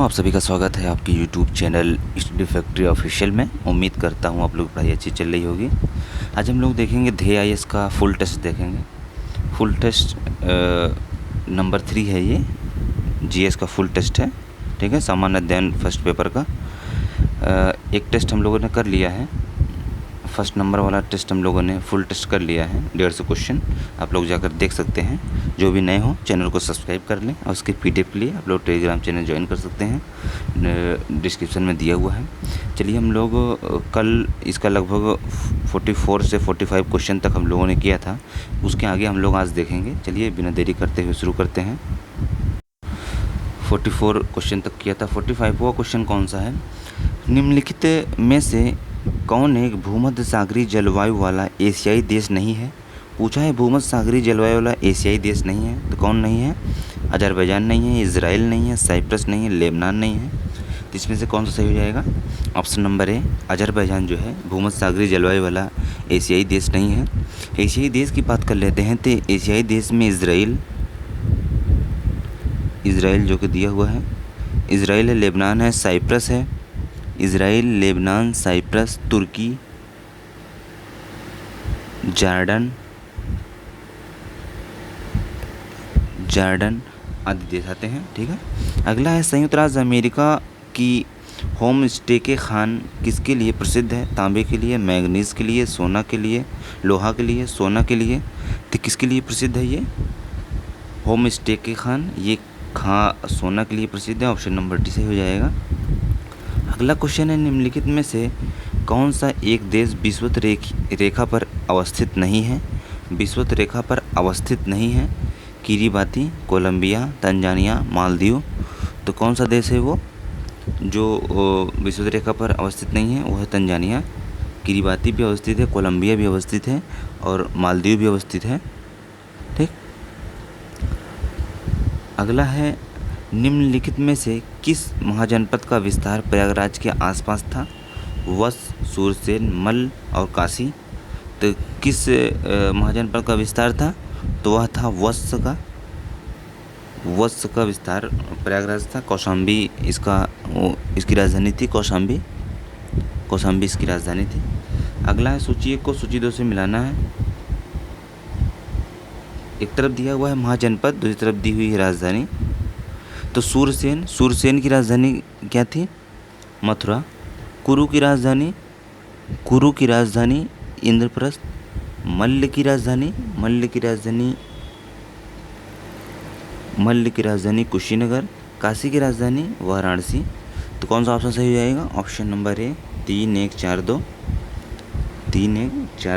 आप सभी का स्वागत है आपकी YouTube channel study factory official में। उम्मीद करता हूँ आप लोग पढ़ाई अच्छी चल रही होगी। आज हम लोग देखेंगे DAIS का फुल टेस्ट देखेंगे। फुल टेस्ट नंबर 3 है ये, GS का फुल टेस्ट है, ठीक है। सामान्य अध्ययन फर्स्ट पेपर का एक टेस्ट हम लोगों ने कर लिया है। फर्स्ट नंबर वाला टेस्ट हम लोगों ने फुल टेस्ट कर लिया है, 150 क्वेश्चन आप लोग जाकर देख सकते हैं। जो भी नए हो चैनल को सब्सक्राइब कर लें और उसके PDF के लिए आप लोग टेलीग्राम चैनल ज्वाइन कर सकते हैं, डिस्क्रिप्शन में दिया हुआ है। चलिए हम लोग कल इसका लगभग 44 से 45 क्वेश्चन तक हम लोगों ने किया था, उसके आगे हम लोग आज देखेंगे। चलिए बिना देरी करते हुए शुरू करते हैं। 44 क्वेश्चन तक किया था। 45वां क्वेश्चन कौन सा है? निम्नलिखित में से कौन एक भूमध्य सागरीय जलवायु वाला एशियाई देश नहीं है? पूछा है भूमध्य सागरीय जलवायु वाला एशियाई देश नहीं है, तो कौन नहीं है? अजरबैजान नहीं है, इजराइल नहीं है, साइप्रस नहीं है, लेबनान नहीं है। तो इसमें से कौन सा सही हो जाएगा? ऑप्शन नंबर ए, अजरबैजान जो है भूमध्य सागरीय जलवायु वाला एशियाई देश नहीं है। एशियाई देश की बात कर लेते हैं तो एशियाई देश में इजराइल जो कि दिया हुआ है, इजराइल है, लेबनान है, साइप्रस है। इजराइल, लेबनान, साइप्रस, तुर्की, जॉर्डन आदि देश आते हैं, ठीक है। अगला है संयुक्त राज्य अमेरिका की होम स्टे के खान किसके लिए प्रसिद्ध है? तांबे के लिए, मैंगनीज के लिए, सोना के लिए, लोहा के लिए, सोना के लिए। तो किसके लिए प्रसिद्ध है ये होम स्टे के खान? ये सोना के लिए प्रसिद्ध है। ऑप्शन नंबर डी से हो जाएगा। अगला क्वेश्चन है निम्नलिखित में से कौन सा एक देश विषुवत रेखा पर अवस्थित नहीं है? विषुवत रेखा पर अवस्थित नहीं है। Kiribati, Colombia, Tanzania, Maldives. तो कौन सा देश है वो जो विषुवत रेखा पर अवस्थित नहीं है? वो है तंजानिया। किरीबाती भी अवस्थित है, कोलंबिया भी अवस्थित है और मालदीव भी अवस्थित है, ठीक। अगला है निम्नलिखित में से किस महाजनपद का विस्तार प्रयागराज के आसपास था? वत्स, सूरसेन, मल्ल और काशी। तो किस महाजनपद का विस्तार था? तो वह था वत्स का विस्तार प्रयागराज था। कौशाम्बी इसकी राजधानी थी। कौशाम्बी इसकी राजधानी थी। अगला है सूची 1 को सूची 2 से मिलाना है। एक तरफ दिया हुआ है महाजनपद, दूसरी तरफ दी हुई है राजधानी। तो सूरसेन की राजधानी क्या थी? मथुरा। कुरु की राजधानी इंद्रप्रस्थ। मल्ल की राजधानी कुशीनगर। काशी की राजधानी वाराणसी। तो कौन सा ऑप्शन सही हो जाएगा? ऑप्शन नंबर ए, 3, 1, 4,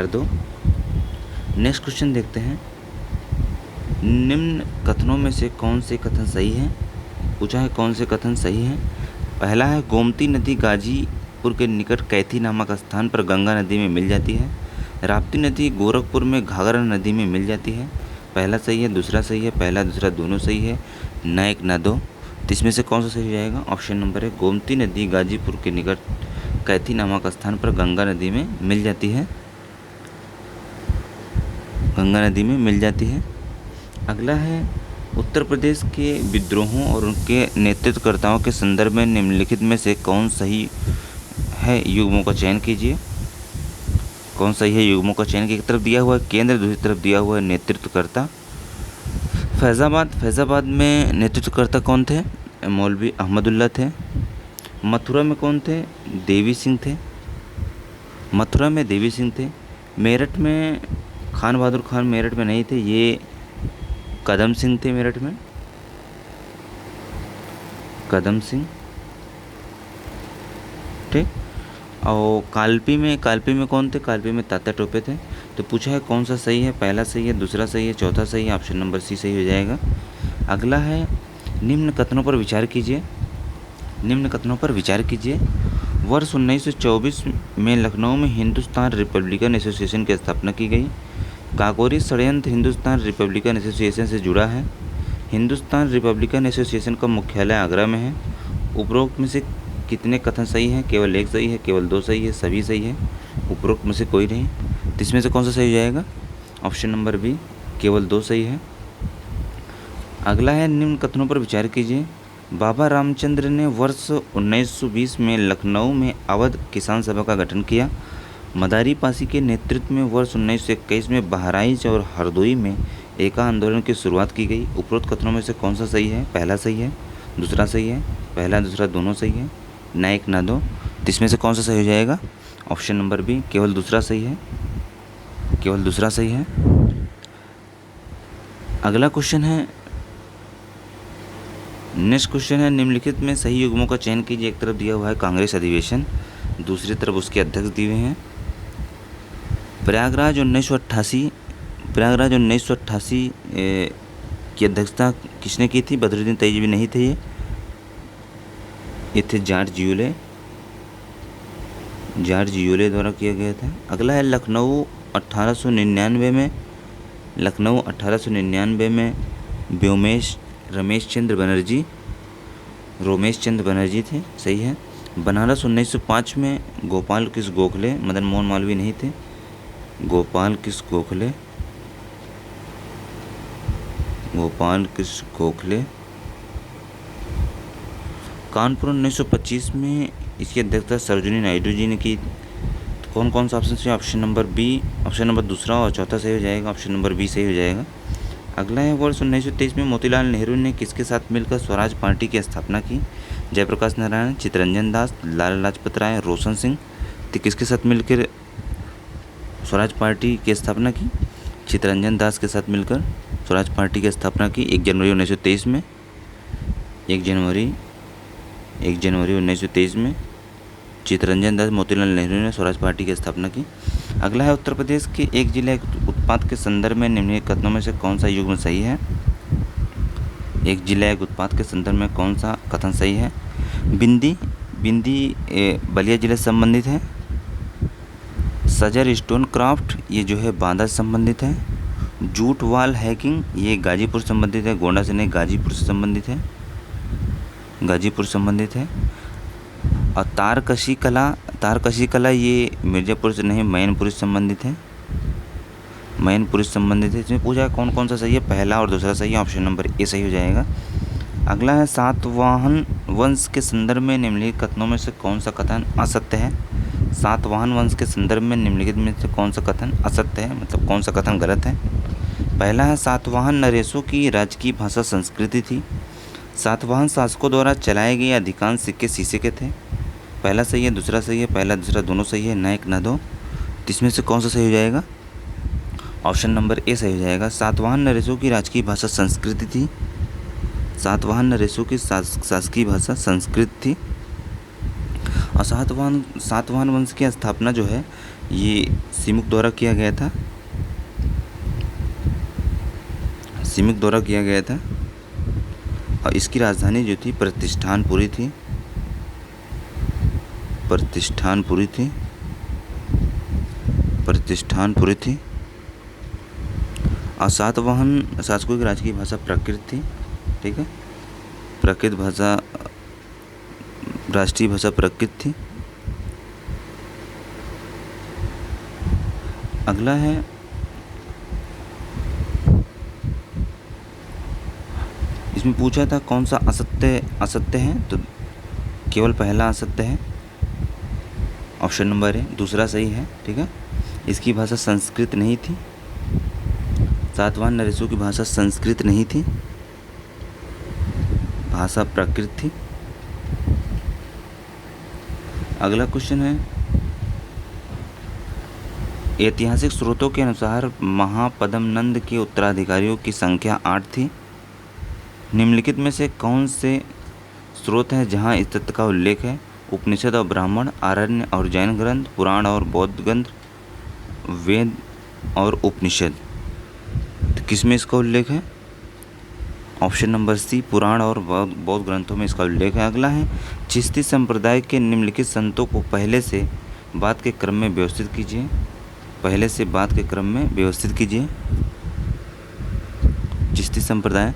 2। नेक्स्ट क्वेश्चन देखते हैं। निम्न कथनों में से कौन से कथन सही है? पूछा है कौन से कथन सही है। पहला है गोमती नदी गाजीपुर के निकट कैथी नामक स्थान पर गंगा नदी में मिल जाती है। राप्ती नदी गोरखपुर में घाघरा नदी में मिल जाती है। पहला सही है, दूसरा सही है, पहला दूसरा दोनों सही है, न एक न दो। तो इसमें से कौन सा सही हो जाएगा? ऑप्शन नंबर है, गोमती नदी गाजीपुर के निकट कैथी नामक स्थान पर गंगा नदी में मिल जाती है। अगला है उत्तर प्रदेश के विद्रोहों और उनके नेतृत्वकर्ताओं के संदर्भ में निम्नलिखित में से कौन सही है? युग्मों का चयन कीजिए। कौन सही है? युग्मों का चयन। एक तरफ दिया हुआ है केंद्र, दूसरी तरफ दिया हुआ है नेतृत्वकर्ता। फैज़ाबाद में नेतृत्वकर्ता कौन थे? मौलवी अहमदुल्ला थे। मथुरा में कौन थे? देवी सिंह थे। मेरठ में खान बहादुर खान मेरठ में नहीं थे, ये कदम सिंह थे मेरठ में। ठीक। और कालपी में कौन थे? कालपी में तात्या टोपे थे। तो पूछा है कौन सा सही है? पहला सही है, दूसरा सही है, चौथा सही है। ऑप्शन नंबर सी सही हो जाएगा। अगला है निम्न कथनों पर विचार कीजिए। वर्ष 1924 में लखनऊ में हिंदुस्तान रिपब्लिकन एसोसिएशन की स्थापना की गई। काकोरी षड्यंत्र हिंदुस्तान रिपब्लिकन एसोसिएशन से जुड़ा है। हिंदुस्तान रिपब्लिकन एसोसिएशन का मुख्यालय आगरा में है। उपरोक्त में से कितने कथन सही हैं? केवल एक सही है, केवल 2 सही है, सभी सही है। उपरोक्त में से कोई नहीं। तो इसमें से कौन सा सही हो जाएगा? ऑप्शन नंबर बी, केवल 2 सही है। अगला है निम्न कथनों पर विचार कीजिए। बाबा रामचंद्र ने वर्ष 1920 में लखनऊ में अवध किसान सभा का गठन किया। मदारी पासी के नेतृत्व में वर्ष 1921 में बहराइच और हरदोई में एका आंदोलन की शुरुआत की गई। उपरोक्त कथनों में से कौन सा सही है? पहला सही है, दूसरा सही है, पहला दूसरा दोनों सही है, ना एक ना दो। तो इसमें से कौन सा सही हो जाएगा? ऑप्शन नंबर बी, केवल दूसरा सही है, केवल दूसरा सही है। अगला क्वेश्चन है, नेक्स्ट क्वेश्चन है, निम्नलिखित में सही युग्मों का चयन कीजिए। एक तरफ दिया हुआ है कांग्रेस अधिवेशन, दूसरी तरफ उसके अध्यक्ष दिए हुए हैं। प्रयागराज 1988 की अध्यक्षता किसने की थी? बदरुद्दीन तैयबी नहीं थे, ये थे जॉर्ज यूले द्वारा किया गया था। अगला है लखनऊ 1899 में रोमेश चंद्र बनर्जी थे, सही है। बनारस 1905 में गोपाल कृष्ण गोखले, मदन मोहन मालवीय नहीं थे, गोपाल कृष्ण गोखले। कानपुर 1925 में इसकी अध्यक्षता सरोजिनी नायडू जी ने की। तो कौन कौन सा ऑप्शन सही? Option number B, option number दूसरा और चौथा सही हो जाएगा, ऑप्शन नंबर बी सही हो जाएगा। अगला है वर्ष 1923 में मोतीलाल नेहरू ने किसके साथ मिलकर स्वराज पार्टी की स्थापना की? जयप्रकाश नारायण, चित्तरंजन दास, लाला लाजपत राय, रोशन सिंह। तो किसके साथ मिलकर स्वराज पार्टी की स्थापना की? चित्तरंजन दास के साथ मिलकर स्वराज पार्टी की स्थापना की 1 जनवरी 1923 में। 1 जनवरी 1923 में चित्तरंजन दास, मोतीलाल नेहरू ने स्वराज पार्टी की स्थापना की। अगला है उत्तर प्रदेश के एक जिले उत्पाद के संदर्भ में निम्नलिखित कथनों में से कौन सा युग्म सही है? एक जिला एक उत्पाद के संदर्भ में कौन सा कथन सही है? बिंदी बलिया जिले से संबंधित है। सजर स्टोन क्राफ्ट ये जो है बांदा से संबंधित है। जूट वाल हैकिंग ये गाजीपुर से संबंधित है, गोंडा से नहीं, गाजीपुर से संबंधित है। और तारकशी कला ये मिर्ज़ापुर से नहीं, मैनपुरी से संबंधित है। इसमें पूछा कौन कौन सा सही है? पहला और दूसरा सही है, ऑप्शन नंबर ए सही हो जाएगा। अगला है सातवाहन वंश के संदर्भ में निम्नलिखित कथनों में से कौन सा कथन असत्य है? सातवाहन वंश के संदर्भ में निम्नलिखित में से कौन सा कथन असत्य है, मतलब कौन सा कथन गलत है? पहला है सातवाहन नरेशों की राजकीय भाषा संस्कृति थी। सातवाहन शासकों द्वारा चलाए गए अधिकांश सिक्के शीशे के थे। पहला सही है, दूसरा सही है, पहला दूसरा दोनों सही है, ना एक ना दो। तो इसमें से कौन सा सही हो जाएगा? ऑप्शन नंबर ए सही हो जाएगा। सातवाहन नरेशों की राजकीय भाषा संस्कृत थी। सातवाहन नरेशों की शासकीय भाषा संस्कृत थी। और सातवाहन वंश की स्थापना जो है ये सिमुक द्वारा किया गया था। और इसकी राजधानी जो थी प्रतिष्ठानपुरी थी। और सातवाहन शासकों की राजकीय भाषा प्राकृत थी, ठीक है। प्राकृत भाषा राष्ट्रीय भाषा प्राकृत थी। अगला है इसमें पूछा था कौन सा असत्य है, तो केवल पहला असत्य है, ऑप्शन नंबर है, दूसरा सही है, ठीक है। इसकी भाषा संस्कृत नहीं थी। सातवाहन नरेशों की भाषा संस्कृत नहीं थी, भाषा प्राकृत थी। अगला क्वेश्चन है, ऐतिहासिक स्रोतों के अनुसार महापद्मनंद के उत्तराधिकारियों की संख्या 8 थी। निम्नलिखित में से कौन से स्रोत हैं जहां इस तथ्य का उल्लेख है? उपनिषद और ब्राह्मण, आरण्य और जैन ग्रंथ, पुराण और बौद्ध ग्रंथ, वेद और उपनिषद। तो किस में इसका उल्लेख है? ऑप्शन नंबर सी, पुराण और बौद्ध ग्रंथों में इसका उल्लेख है। अगला है, चिश्ती संप्रदाय के निम्नलिखित संतों को पहले से बाद के क्रम में व्यवस्थित कीजिए। चिश्ती संप्रदाय,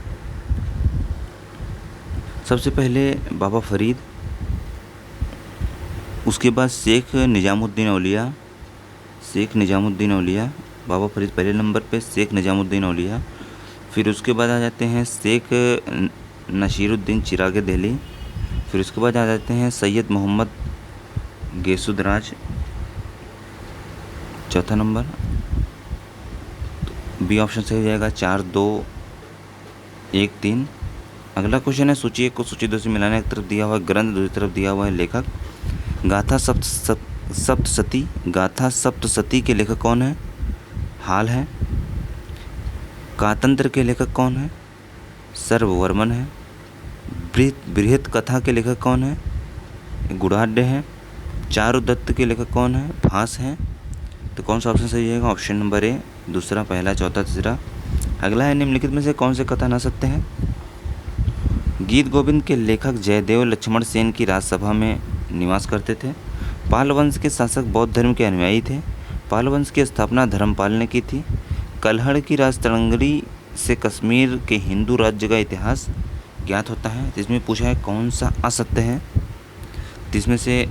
सबसे पहले बाबा फरीद, उसके बाद शेख निजामुद्दीन औलिया, बाबा फरीद पहले नंबर पे, शेख निजामुद्दीन औलिया। फिर उसके बाद आ जाते हैं शेख नसीरुद्दीन चिराग दिल्ली। फिर उसके बाद आ जाते हैं सैयद मोहम्मद गेसुदराज, चौथा नंबर। बी ऑप्शन सही हो जाएगा 4, 2, 1, 3। अगला क्वेश्चन है सूची 1 को सूची 2 से मिलाना। एक तरफ दिया हुआ है ग्रंथ, दूसरी तरफ दिया हुआ है लेखक। गाथा सप्तशती, गाथा सप्तशती के लेखक कौन है? हाल है। कातंत्र के लेखक कौन है? सर्ववर्मन है। बृहत कथा के लेखक कौन है? गुणाढ्य है। चारुदत्त के लेखक कौन है? भास है। तो कौन सा ऑप्शन सही होगा? ऑप्शन नंबर ए, दूसरा, पहला, चौथा, तीसरा। अगला है निम्नलिखित में से कौन से कथन आ सकते हैं? गीत गोविंद के लेखक जयदेव लक्ष्मण सेन की राजसभा में निवास करते थे। पाल वंश के शासक बौद्ध धर्म के अनुयायी थे। पाल वंश की स्थापना धर्मपाल ने की थी। कल्हड़ की राजतरंगरी से कश्मीर के हिंदू राज्य का इतिहास ज्ञात होता है। जिसमें पूछा है कौन सा असत्य है, जिसमें से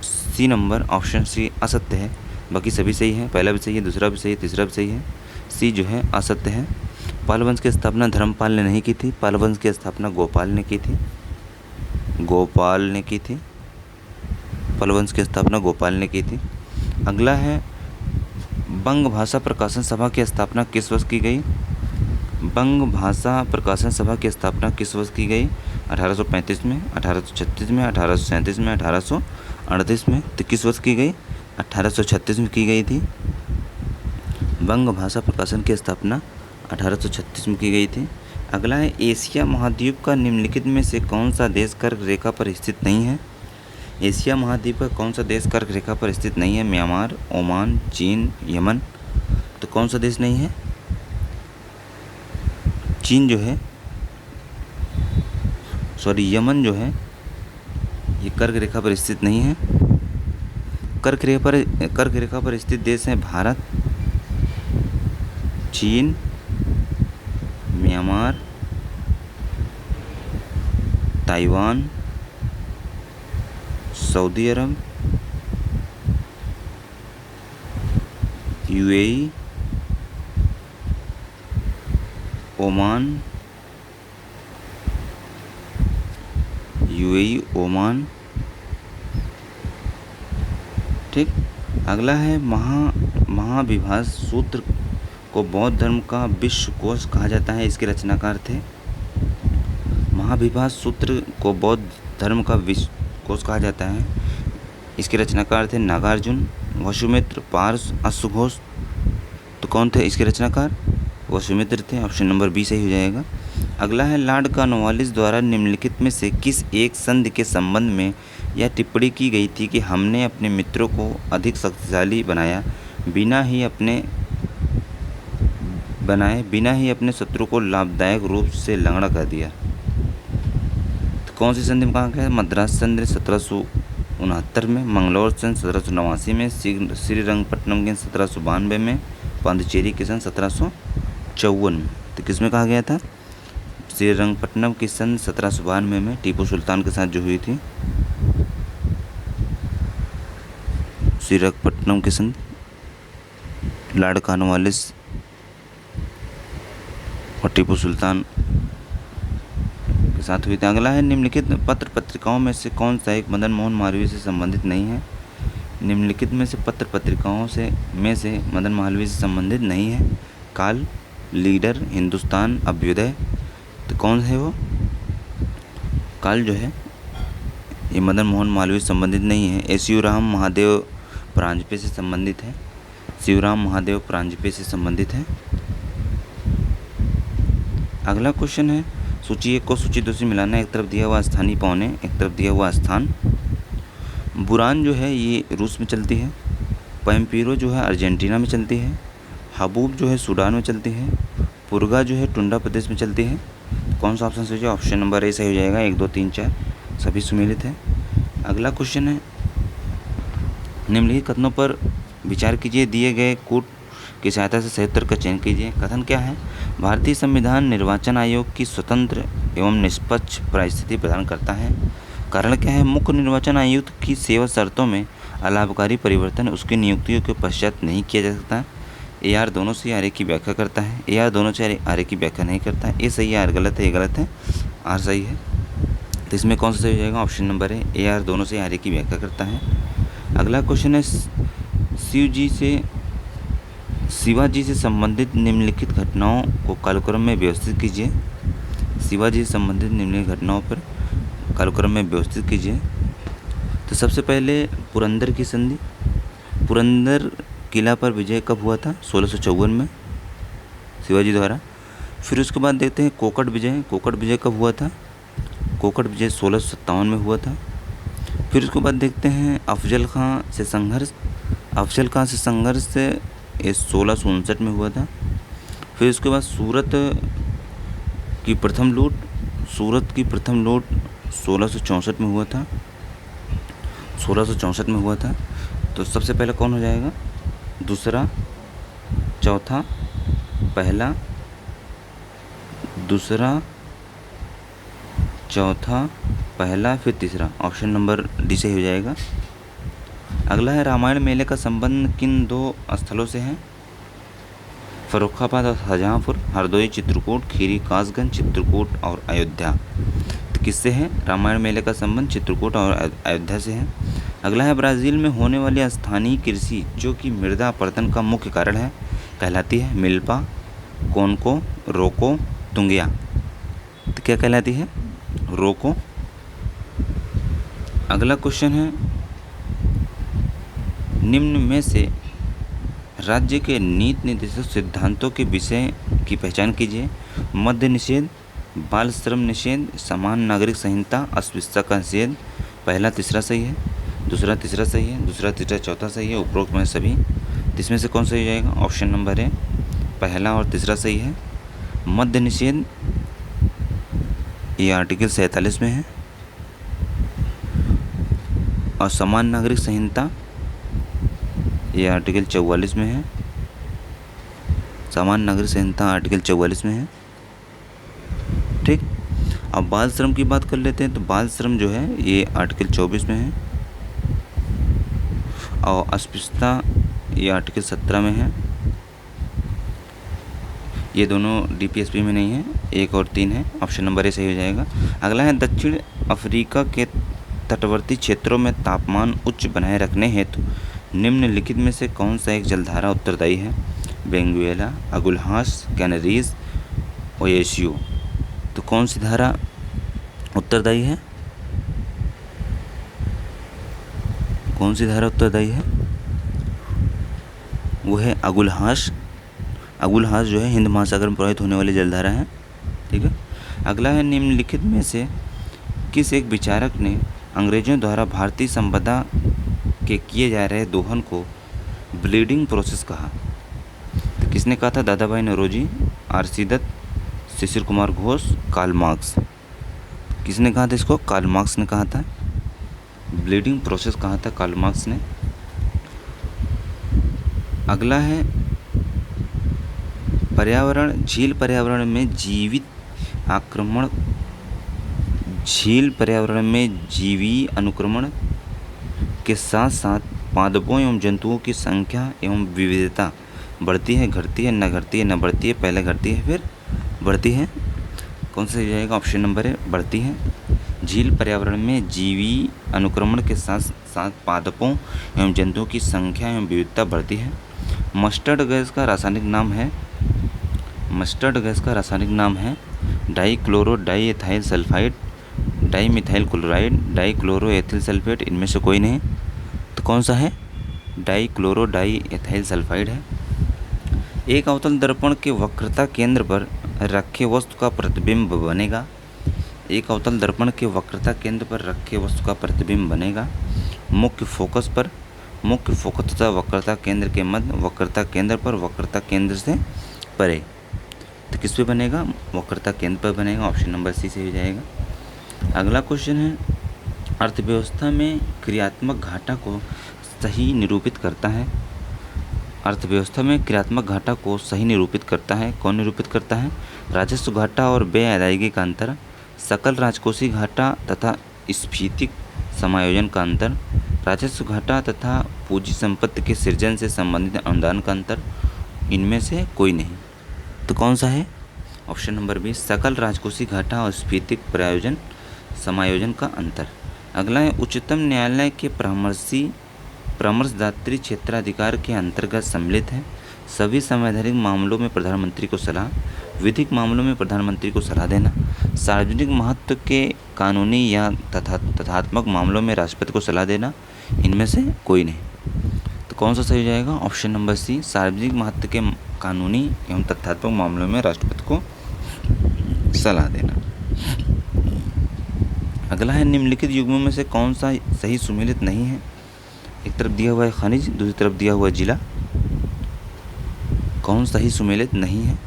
सी नंबर ऑप्शन सी असत्य है, बाकी सभी सही है। पहला भी सही है, दूसरा भी सही है, तीसरा भी सही है। सी जो है असत्य है। पाल वंश की स्थापना धर्मपाल ने नहीं की थी, पाल वंश की स्थापना गोपाल ने की थी। गोपाल ने की थी, पाल वंश की स्थापना गोपाल ने की थी। अगला है बंग भाषा प्रकाशन सभा की स्थापना किस वर्ष की गई? बंग भाषा प्रकाशन सभा की स्थापना किस वर्ष की गई? 1835 में, 1836 में, 1837 में, 1838 में। तो किस वर्ष की गई? 1836 में की गई थी। बंग भाषा प्रकाशन की स्थापना 1836 में की गई थी। अगला है एशिया महाद्वीप का निम्नलिखित में से कौन सा देश कर्क रेखा पर स्थित नहीं है? एशिया महाद्वीप का कौन सा देश कर्क रेखा पर स्थित नहीं है? म्यांमार, ओमान, चीन, यमन। तो कौन सा देश नहीं है? चीन जो है, सॉरी यमन जो है, ये कर्क रेखा पर स्थित नहीं है। कर्क रेखा पर स्थित देश हैं भारत, चीन, म्यांमार, ताइवान, सऊदी अरब, यूएई, ओमान। ठीक। अगला है महाविभास सूत्र को बौद्ध धर्म का विश्वकोश कहा जाता है। इसके रचनाकार थे। महाविभास सूत्र को बौद्ध धर्म का विश्वकोश कहा जाता है। इसके रचनाकार थे नागार्जुन, वसुमित्र, पार्स, अश्वघोष। तो कौन थे इसके रचनाकार? वसुमित्र थे। ऑप्शन नंबर बी सही हो जाएगा। अगला है लॉर्ड कॉर्नवालिस द्वारा निम्नलिखित में से किस एक संधि के संबंध में यह टिप्पणी की गई थी कि हमने अपने मित्रों को अधिक शक्तिशाली बिना ही अपने शत्रु को लाभदायक रूप से लंगड़ा कर दिया। तो कौन सी संधि में कहा गया? मद्रास संधि 1769 में, मंगलौर सन 1789 में, श्रीरंगपट्टनम के 1792 में, पांडिचेरी के सन 1754 में। तो किस में कहा गया था? श्रीरंगपट्टनम की सन 1792 में टीपू सुल्तान के साथ जो हुई थी। श्रीरंगपट्टनम की सन लॉर्ड कॉर्नवालिस और टीपू सुल्तान के साथ हुई थी। अगला है निम्नलिखित पत्र पत्रिकाओं में से कौन सा एक मदन मोहन मालवीय से संबंधित नहीं है? निम्नलिखित में से पत्र पत्रिकाओं में से मदन मालवीय से संबंधित नहीं है। काल, लीडर, हिंदुस्तान, अभ्युदय। तो कौन है वो? काल जो है ये मदन मोहन मालवीय से संबंधित नहीं है। ये शिवराम महादेव परांजपे से संबंधित है। शिवराम महादेव परांजपे से संबंधित है। अगला क्वेश्चन है सूची 1 को सूची 2 से मिलाना। एक तरफ दिया हुआ स्थानीय पौने, एक तरफ दिया हुआ स्थान। बुरान जो है ये रूस में चलती है। पैम्पीरो जो है अर्जेंटीना में चलती है। हबूब जो है सूडान में चलती है। पुरगा जो है टुंडा प्रदेश में चलती है। कौन सा ऑप्शन सही है? ऑप्शन नंबर ए सही हो जाएगा। 1, 2, 3, 4 सभी सुमेलित है। अगला क्वेश्चन है निम्नलिखित कथनों पर विचार कीजिए। दिए गए कूट की सहायता से सही उत्तर का चयन कीजिए। कथन क्या है? भारतीय संविधान निर्वाचन आयोग की स्वतंत्र एवं निष्पक्ष परिस्थिति प्रदान करता है। कारण क्या है? मुख्य निर्वाचन आयुक्त की सेवा शर्तों में अलाभकारी परिवर्तन उसकी नियुक्तियों के पश्चात नहीं किया जा सकता। ए आर दोनों से आर की व्याख्या करता है। ए आर दोनों से आर की व्याख्या नहीं करता है। ये सही है, आर गलत है, ये गलत है। आर सही है। तो इसमें कौन सा सही हो जाएगा? ऑप्शन नंबर है ए आर, दोनों से आर्य की व्याख्या करता है। अगला क्वेश्चन है शिवाजी से संबंधित निम्नलिखित घटनाओं को कालक्रम में व्यवस्थित कीजिए। शिवाजी से संबंधित निम्नलिखित घटनाओं पर कालक्रम में व्यवस्थित कीजिए। तो सबसे पहले पुरंदर की संधि। पुरंदर किला पर विजय कब हुआ था? 1654 में शिवाजी द्वारा। फिर उसके बाद देखते हैं कोकट विजय। कोकट विजय कब हुआ था? कोकट विजय 1657 में हुआ था। फिर उसके बाद देखते हैं अफजल खां से संघर्ष। अफजल खां से संघर्ष से ये 1659 में हुआ था। फिर उसके बाद सूरत की प्रथम लूट। सूरत की प्रथम लूट 1664 में हुआ था। 1664 में हुआ था। तो सबसे पहले कौन हो जाएगा? दूसरा, चौथा, पहला, दूसरा, चौथा, पहला, फिर तीसरा। ऑप्शन नंबर डी से हो जाएगा। अगला है रामायण मेले का संबंध किन दो स्थलों से है? फर्रुखाबाद और शाहजहाँपुर, हरदोई, चित्रकूट, खीरी कासगंज, चित्रकूट और अयोध्या। तो किससे है रामायण मेले का संबंध? चित्रकूट और अयोध्या से है। अगला है ब्राज़ील में होने वाली स्थानीय कृषि जो कि मृदा अपरदन का मुख्य कारण है कहलाती है? मिल्पा, कोनको, रोको, तुंगिया। तो क्या कहलाती है? रोको। अगला क्वेश्चन है निम्न में से राज्य के नीति निर्देशक सिद्धांतों के विषय की पहचान कीजिए। मद्य निषेध, बाल श्रम निषेध, समान नागरिक संहिता, अस्पृश्यता का निषेध। पहला तीसरा सही है, दूसरा तीसरा सही है, दूसरा तीसरा चौथा सही है, उपरोक्त में सभी। इसमें से कौन सही हो जाएगा? ऑप्शन नंबर है पहला और तीसरा सही है। मद्य निषेध ये आर्टिकल 47 में है। और समान नागरिक संहिता ये आर्टिकल 44 में है। समान नागरिक संहिता आर्टिकल 44 में है। ठीक। अब बाल श्रम की बात कर लेते हैं। तो बाल श्रम जो है ये आर्टिकल 24 में है। और अस्पृश्यता ये आर्टिकल 17 में है। ये दोनों डीपीएसपी में नहीं है, 1 और 3 है। ऑप्शन नंबर ए सही हो जाएगा। अगला है दक्षिण अफ्रीका के तटवर्ती क्षेत्रों में तापमान उच्च बनाए रखने हेतु निम्नलिखित में से कौन सा एक जलधारा उत्तरदायी है? Benguela, Agulhas, Canaries, Oyashio. तो कौन सी धारा उत्तरदायी है? कौन सी धारा उत्तरदायी है? वो है अगुल्हास। अगुल्हास जो है हिंद महासागर में प्रवाहित होने वाली जलधारा है। ठीक है। अगला है निम्नलिखित में से किस एक विचारक ने अंग्रेजों द्वारा भारतीय संपदा के किए जा रहे दोहन को ब्लीडिंग प्रोसेस कहा? तो किसने कहा था? दादा भाई Naoroji, RC. Dutt, Shishir Kumar Ghosh, Karl Marx. किसने कहा था इसको? कार्ल मार्क्स ने कहा था। ब्लीडिंग प्रोसेस कहा था कार्ल मार्क्स ने। अगला है पर्यावरण, झील पर्यावरण में जीवी अनुक्रमण के साथ साथ पादपों एवं जंतुओं की संख्या एवं विविधता बढ़ती है, घटती है, न घटती है, न बढ़ती है, पहले घटती है फिर बढ़ती है? कौन सा हो जाएगा? ऑप्शन नंबर है बढ़ती है। झील पर्यावरण में जीवी अनुक्रमण के साथ साथ पादपों एवं जंतुओं की संख्या एवं विविधता बढ़ती है। मस्टर्ड गैस का रासायनिक नाम है dichloro diethyl sulphide, dimethyl chloride, dichloro ethyl sulphate. इनमें से कोई नहीं। तो कौन सा है? डाइक्लोरो डाइएथाइल सल्फाइड है। एक अवतल दर्पण के वक्रता केंद्र पर रखे वस्तु का प्रतिबिंब बनेगा। एक अवतल दर्पण के वक्रता केंद्र पर रखे वस्तु का प्रतिबिंब बनेगा मुख्य फोकस तथा वक्रता केंद्र के मध्य, वक्रता केंद्र पर, वक्रता केंद्र से परे। तो किस पे बनेगा? वक्रता केंद्र पर बनेगा। ऑप्शन नंबर सी से हो जाएगा। अगला क्वेश्चन है अर्थव्यवस्था में क्रियात्मक घाटा को सही निरूपित करता है। अर्थव्यवस्था में क्रियात्मक घाटा को सही निरूपित करता है। कौन निरूपित करता है? राजस्व घाटा और व्यय अदायगी का अंतर, सकल राजकोषीय घाटा तथा स्फीतिक समायोजन का अंतर, राजस्व घाटा तथा पूंजी संपत्ति के सृजन से संबंधित अनुदान का अंतर। इनमें से कोई नहीं। तो कौन सा है? ऑप्शन नंबर बी सकल राजकोषीय घाटा और स्फीतिक समायोजन का अंतर। अगला है उच्चतम न्यायालय के परामर्शदात्री क्षेत्राधिकार के अंतर्गत सम्मिलित है। सभी संवैधानिक मामलों में प्रधानमंत्री को सलाह, विधिक मामलों में प्रधानमंत्री को सलाह देना, सार्वजनिक महत्व के कानूनी या तथ्यात्मक मामलों में राष्ट्रपति को सलाह देना, इनमें से कोई नहीं। तो कौन सा सही हो जाएगा? ऑप्शन नंबर सी सार्वजनिक महत्व के कानूनी एवं तथ्यात्मक मामलों में राष्ट्रपति को सलाह देना। अगला है निम्नलिखित युग्मों में से कौन सा सही सुमेलित नहीं है? एक तरफ दिया हुआ है खनिज, दूसरी तरफ दिया हुआ जिला, कौन सही सुमेलित नहीं है?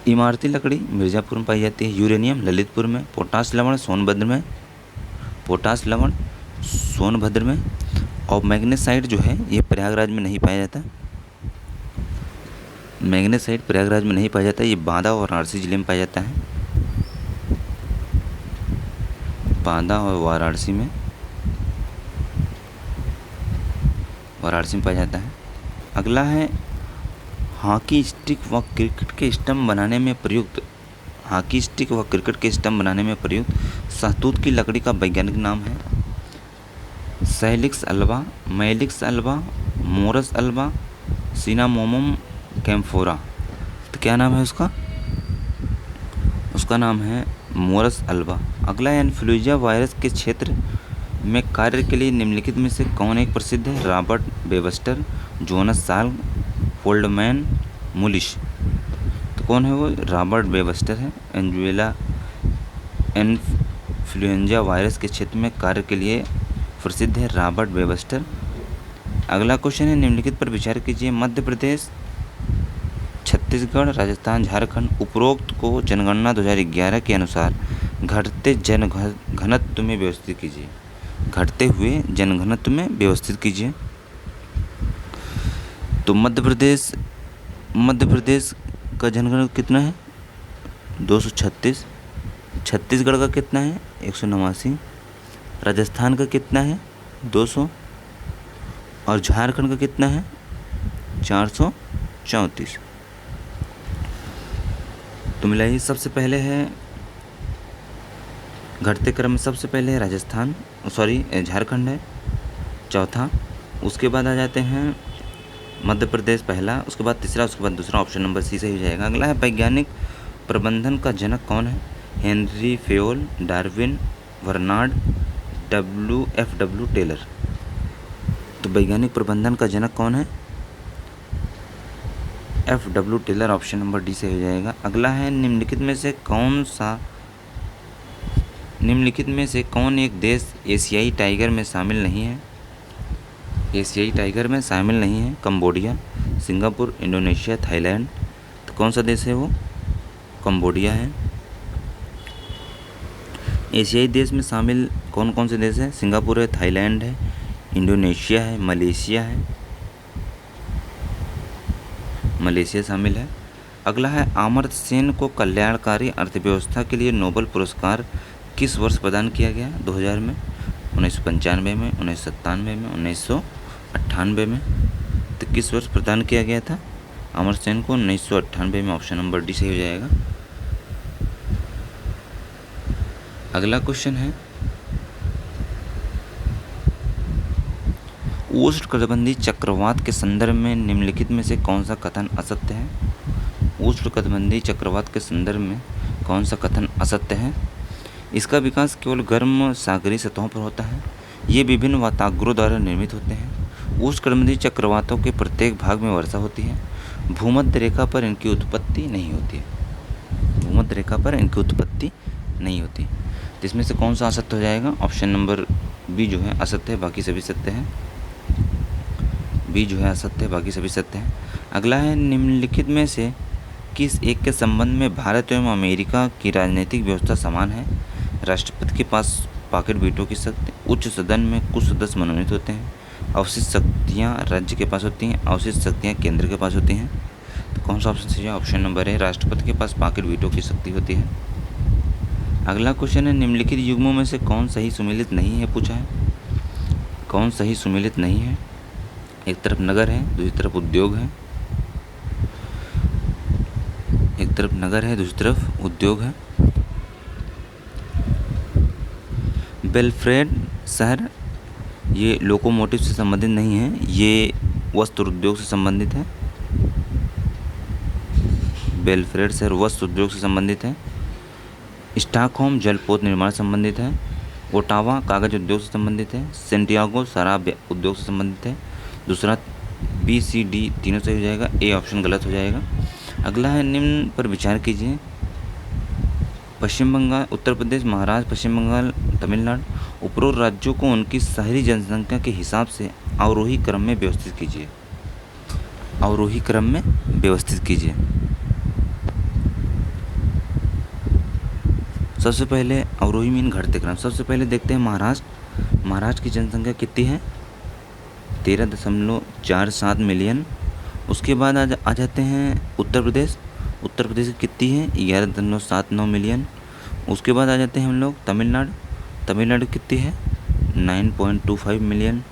इमारती लकड़ी मिर्ज़ापुर में पाई जाती है, यूरेनियम ललितपुर में, पोटाश लवण सोनभद्र में और मैग्नेसाइट जो है ये प्रयागराज में नहीं पाया जाता। मैग्नेसाइट प्रयागराज में नहीं पाया जाता, ये बांदा और वाराणसी जिले में पाया जाता है। बांदा और वाराणसी में पाया जाता है। अगला है हॉकी स्टिक व क्रिकेट के स्टंप बनाने में प्रयुक्त शहतूत की लकड़ी का वैज्ञानिक नाम है Salix alba, Malix alba, Morus alba, Cinnamomum camphora. तो क्या नाम है उसका? उसका नाम है मोरस अल्बा। अगला है इन्फ्लुएंजा वायरस के क्षेत्र में कार्य के लिए निम्नलिखित में से कौन एक प्रसिद्ध है? Robert Webster, Jonas Salk, Foldman, Mullis. तो कौन है वो? रॉबर्ट वेबस्टर है। इन्फ्लुएंजा वायरस के क्षेत्र में कार्य के लिए प्रसिद्ध है रॉबर्ट वेबस्टर। अगला क्वेश्चन है निम्नलिखित पर विचार कीजिए। मध्य प्रदेश, छत्तीसगढ़, राजस्थान, झारखंड उपरोक्त को जनगणना 2011 के अनुसार घटते जनघनत्व में व्यवस्थित कीजिए। घटते हुए जनघनत्व में व्यवस्थित कीजिए। तो मध्य प्रदेश का जनगणना कितना है? 236। छत्तीसगढ़ का कितना है? 189। राजस्थान का कितना है? 200। और झारखंड का कितना है? 434। तो मिलाइए। सबसे पहले है घटते क्रम में सबसे पहले है झारखंड है चौथा, उसके बाद आ जाते हैं मध्य प्रदेश पहला, उसके बाद तीसरा, उसके बाद दूसरा। ऑप्शन नंबर सी सही हो जाएगा। अगला है वैज्ञानिक प्रबंधन का जनक कौन है? Henri Fayol, Darwin, Bernard, F.W. Taylor. तो वैज्ञानिक प्रबंधन का जनक कौन है? F.W. Taylor. Option number D से हो जाएगा। अगला है निम्नलिखित में से कौन एक देश एशियाई टाइगर में शामिल नहीं है? एशियाई टाइगर में शामिल नहीं है। Cambodia, Singapore, Indonesia, Thailand. तो कौन सा देश है वो? कंबोडिया है। एशियाई देश में शामिल कौन कौन से देश हैं? सिंगापुर है, थाईलैंड है, इंडोनेशिया है, मलेशिया शामिल है। अगला है अमर्त्य सेन को कल्याणकारी अर्थव्यवस्था के लिए नोबेल पुरस्कार किस वर्ष प्रदान किया गया? 2000 में, 1995 में, 1997 में, 1998 में। तो किस वर्ष प्रदान किया गया था अमर्त्य सेन को? 1998 में। ऑप्शन नंबर डी सही हो जाएगा। अगला क्वेश्चन है उष्णकटिबंधीय चक्रवात के संदर्भ में निम्नलिखित में से कौन सा कथन असत्य है? उष्णकटिबंधीय चक्रवात के संदर्भ में कौन सा कथन असत्य है? इसका विकास केवल गर्म सागरीय सतहों पर होता है। ये विभिन्न वाताग्रों द्वारा निर्मित होते हैं। उष्णकटिबंधीय चक्रवातों के प्रत्येक भाग में वर्षा होती है। भूमध्य रेखा पर इनकी उत्पत्ति नहीं होती। तो इसमें से कौन सा असत्य हो जाएगा? ऑप्शन नंबर बी जो है असत्य है, बाकी सभी सत्य हैं। बी जो है असत्य है, बाकी सभी सत्य हैं। अगला है निम्नलिखित में से किस एक के संबंध में भारत एवं अमेरिका की राजनीतिक व्यवस्था समान है? राष्ट्रपति के पास पॉकेट वीटो की शक्ति, उच्च सदन में कुछ सदस्य मनोनीत होते हैं, अवशिष्ट शक्तियाँ राज्य के पास होती हैं, अवशिष्ट शक्तियाँ केंद्र के पास होती हैं। तो कौन सा ऑप्शन सही है? ऑप्शन नंबर है राष्ट्रपति के पास पॉकेट वीटो की शक्ति होती है। अगला क्वेश्चन है निम्नलिखित युग्मों में से कौन सही सुमेलित नहीं है? पूछा है कौन सही सुमेलित नहीं है। एक तरफ नगर है, दूसरी तरफ उद्योग है। एक तरफ नगर है, दूसरी तरफ उद्योग है। बेलफ्रेड शहर ये लोकोमोटिव से संबंधित नहीं है, ये वस्त्र उद्योग से संबंधित है। बेलफ्रेड शहर वस्त्र उद्योग से संबंधित है। स्टॉकहोम जलपोत निर्माण से संबंधित है। ओटावा कागज उद्योग से संबंधित है। सेंटियागो शराब उद्योग से संबंधित है। दूसरा बी सी डी तीनों सही हो जाएगा, ए ऑप्शन गलत हो जाएगा। अगला है निम्न पर विचार कीजिए। पश्चिम बंगाल, उत्तर प्रदेश, महाराष्ट्र, पश्चिम बंगाल, तमिलनाडु, उपरोक्त राज्यों को उनकी शहरी जनसंख्या के हिसाब से अवरोही क्रम में व्यवस्थित कीजिए। अवरोही क्रम में व्यवस्थित कीजिए। सबसे पहले अवरोही मीन घटते क्रम। सबसे पहले देखते हैं महाराष्ट्र। महाराष्ट्र की जनसंख्या कितनी है? 13.47 मिलियन। उसके बाद आ जाते हैं उत्तर प्रदेश। उत्तर प्रदेश की कितनी है? 11.79 मिलियन। उसके बाद आ जाते हैं हम लोग तमिलनाडु। तमिलनाडु कितनी है? 9.25 मिलियन।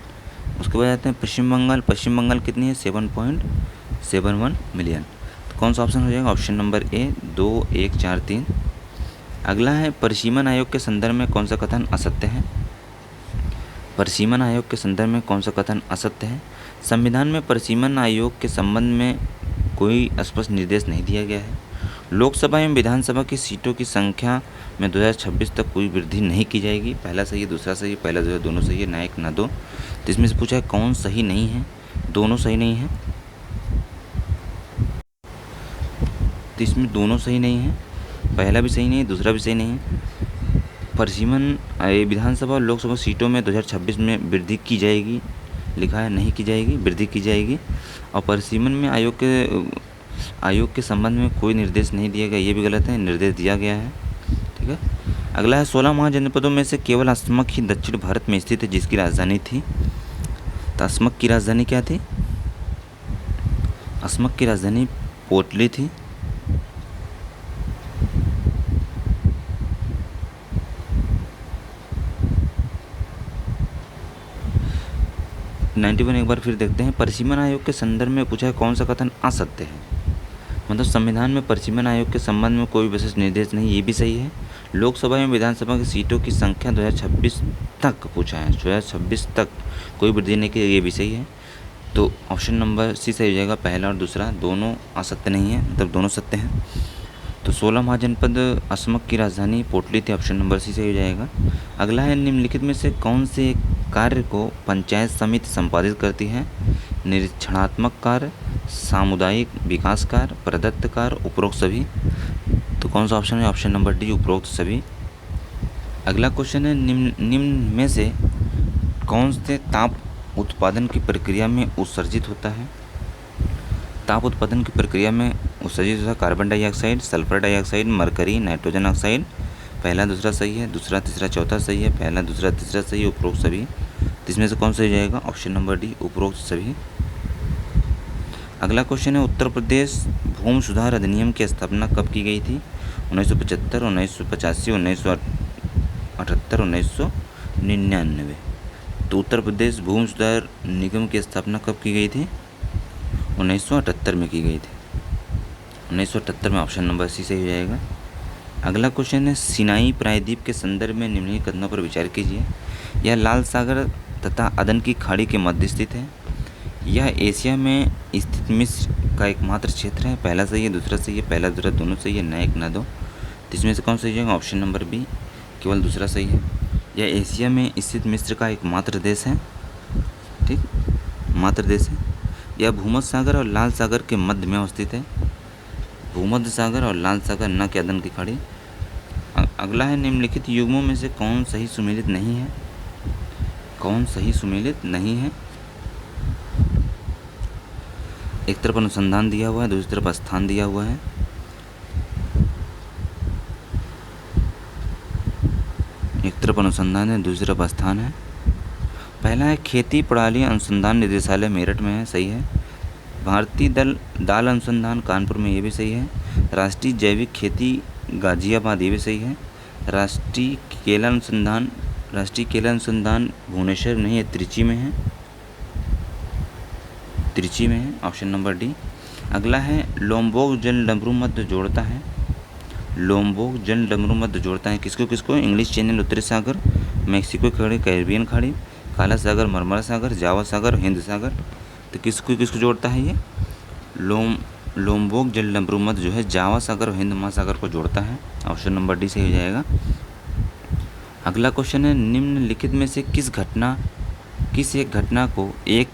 उसके बाद आते हैं पश्चिम बंगाल। पश्चिम बंगाल कितनी है? 7.71 मिलियन। तो कौन सा ऑप्शन हो जाएगा? ऑप्शन नंबर ए 2, 1, 4, 3। अगला है परिसीमन आयोग के संदर्भ में कौन सा कथन असत्य है? परिसीमन आयोग के संदर्भ में कौन सा कथन असत्य है? संविधान में परिसीमन आयोग के संबंध में कोई स्पष्ट निर्देश नहीं दिया गया है। लोकसभा एवं विधानसभा की सीटों की संख्या में 2026 तक कोई वृद्धि नहीं की जाएगी। पहला सही है, दूसरा सही है, पहला दूसरा दोनों सही है, ना एक ना दो। तो इसमें से पूछा है कौन सही नहीं है? दोनों सही नहीं है। तो इसमें दोनों सही नहीं है, पहला भी सही नहीं है, दूसरा भी सही नहीं है। परिसीमन विधानसभा और लोकसभा सीटों में 2026 में वृद्धि की जाएगी, लिखा है नहीं की जाएगी, वृद्धि की जाएगी। और परिसीमन में आयोग के संबंध में कोई निर्देश नहीं दिया गया, ये भी गलत है, निर्देश दिया गया है। ठीक है। अगला है 16 महाजनपदों में से केवल अस्मक ही दक्षिण भारत में स्थित है जिसकी राजधानी थी। तो अस्मक की राजधानी क्या थी? अस्मक की राजधानी पोटली थी। एक बार फिर देखते हैं। परिसीमन आयोग के संदर्भ में पूछा है कौन सा कथन असत्य है? मतलब संविधान में परिसीमन आयोग के संबंध में कोई विशेष निर्देश नहीं, ये भी सही है। लोकसभा एवं विधानसभा की सीटों की संख्या 2026 तक पूछा है, 2026 तक कोई वृद्धि नहीं की, ये भी सही है। तो ऑप्शन नंबर सी सही हो जाएगा, पहला और दूसरा दोनों असत्य नहीं है, मतलब दोनों सत्य हैं। तो 16 महाजनपद असमक की राजधानी पोटली थी, ऑप्शन नंबर सी सही हो जाएगा। अगला है निम्नलिखित में से कौन से कार्य को पंचायत समिति संपादित करती है? निरीक्षणात्मक कार्य, सामुदायिक विकास कार्य, प्रदत्त कार्य, उपरोक्त सभी। तो कौन सा ऑप्शन है? ऑप्शन नंबर डी उपरोक्त सभी। अगला क्वेश्चन है निम्न में से कौन से ताप उत्पादन की प्रक्रिया में उत्सर्जित होता है? ताप उत्पादन की प्रक्रिया में उत्सर्जित होता है carbon dioxide, sulphur dioxide, mercury, nitrogen oxide. पहला दूसरा सही है, दूसरा तीसरा चौथा सही है, पहला दूसरा तीसरा सही है, उपरोक्त सभी। तो इसमें से कौन सही जाएगा? ऑप्शन नंबर डी उपरोक्त सभी। अगला क्वेश्चन है उत्तर प्रदेश भूमि सुधार अधिनियम की स्थापना कब की गई थी? 1975, 1985, 1978, 1999। तो उत्तर प्रदेश भूमि सुधार निगम की स्थापना कब की गई थी? 1978 में की गई थी। 1978 में ऑप्शन नंबर सी सही हो जाएगा। अगला क्वेश्चन है सिनाई प्रायद्वीप के संदर्भ में निम्नलिखित कथनों पर विचार कीजिए। यह लाल सागर तथा अदन की खाड़ी के मध्य स्थित है। यह एशिया में स्थित मिस्र का एकमात्र क्षेत्र है। पहला सही है, दूसरा सही है, पहला दूसरा दोनों सही है, ना एक ना दो। तो इसमें से कौन सही जाएगा? ऑप्शन नंबर बी केवल दूसरा सही है। यह एशिया में स्थित मिस्र का एकमात्र देश है। ठीक, मात्र देश है। यह भूमध्य सागर और लाल सागर के मध्य में अवस्थित है। भूमध्य सागर और लाल सागर, न कि अदन की खाड़ी। अगला है निम्नलिखित युग्मों में से कौन सही सुमेलित नहीं है? कौन सही सुमेलित नहीं है? एक तरफ अनुसंधान दिया हुआ है, दूसरी तरफ स्थान दिया हुआ है। एक तरफ अनुसंधान है, दूसरी तरफ स्थान है। पहला है खेती प्रणाली अनुसंधान निदेशालय मेरठ में है, सही है। भारतीय दाल अनुसंधान कानपुर में, ये भी सही है। राष्ट्रीय जैविक खेती गाजियाबाद, ये भी सही है। राष्ट्रीय केला अनुसंधान भुवनेश्वर नहीं है, त्रिची में है। त्रिची में है, ऑप्शन नंबर डी। अगला है लोम्बोक जल डमरू मध्य जोड़ता है। लोम्बोक जल डमरू मध्य जोड़ता है किसको किसको? इंग्लिश चैनल उत्तरी सागर, मैक्सिको खाड़ी, कैरिबियन खाड़ी, काला सागर, मरमरा सागर, जावा सागर, हिंद सागर। तो किसको किसको जोड़ता है ये? लोम्बोक जल डमरू मध्य जो है जावा सागर और हिंद महासागर को जोड़ता है। ऑप्शन नंबर डी सही हो जाएगा। अगला क्वेश्चन है निम्नलिखित में से किस एक घटना को एक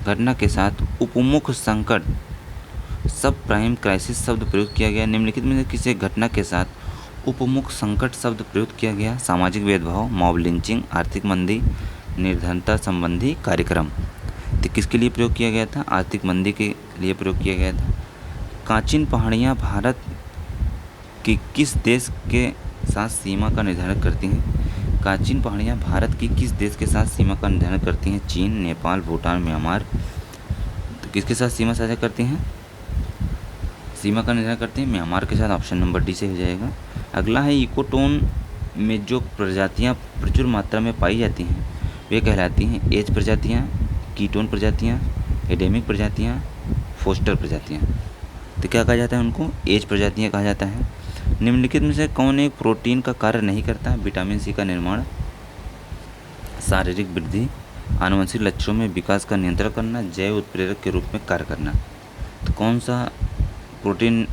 घटना के साथ उपमुख संकट सब प्राइम क्राइसिस शब्द प्रयोग किया गया? निम्नलिखित में से किसी एक घटना के साथ उपमुख संकट शब्द प्रयोग किया गया? सामाजिक भेदभाव, मॉब लिंचिंग, आर्थिक मंदी, निर्धनता संबंधी कार्यक्रम। तो किसके लिए प्रयोग किया गया था? आर्थिक मंदी के लिए प्रयोग किया गया था। काचिन पहाड़ियाँ भारत की किस देश के साथ सीमा का निर्धारण करती हैं? काचिन पहाड़ियाँ भारत की किस देश के साथ सीमा का निर्धारण करती हैं? चीन, नेपाल, भूटान, म्यांमार। तो किसके साथ सीमा साझा करती हैं? सीमा का निर्धारण करते हैं म्यांमार के साथ। ऑप्शन नंबर डी से हो जाएगा। अगला है इकोटोन में जो प्रजातियां प्रचुर मात्रा में पाई जाती हैं वे कहलाती हैं एच प्रजातियां, कीटोन प्रजातियां, एडेमिक प्रजातियां, फोस्टर प्रजातियां। तो क्या कहा जाता है उनको? एच प्रजातियां कहा जाता है। निम्नलिखित में से कौन एक प्रोटीन का कार्य नहीं करता? विटामिन सी का निर्माण, शारीरिक वृद्धि, आनुवंशिक लक्षणों में विकास का नियंत्रण करना, जैव उत्प्रेरक के रूप में कार्य करना। तो कौन सा प्रोटीन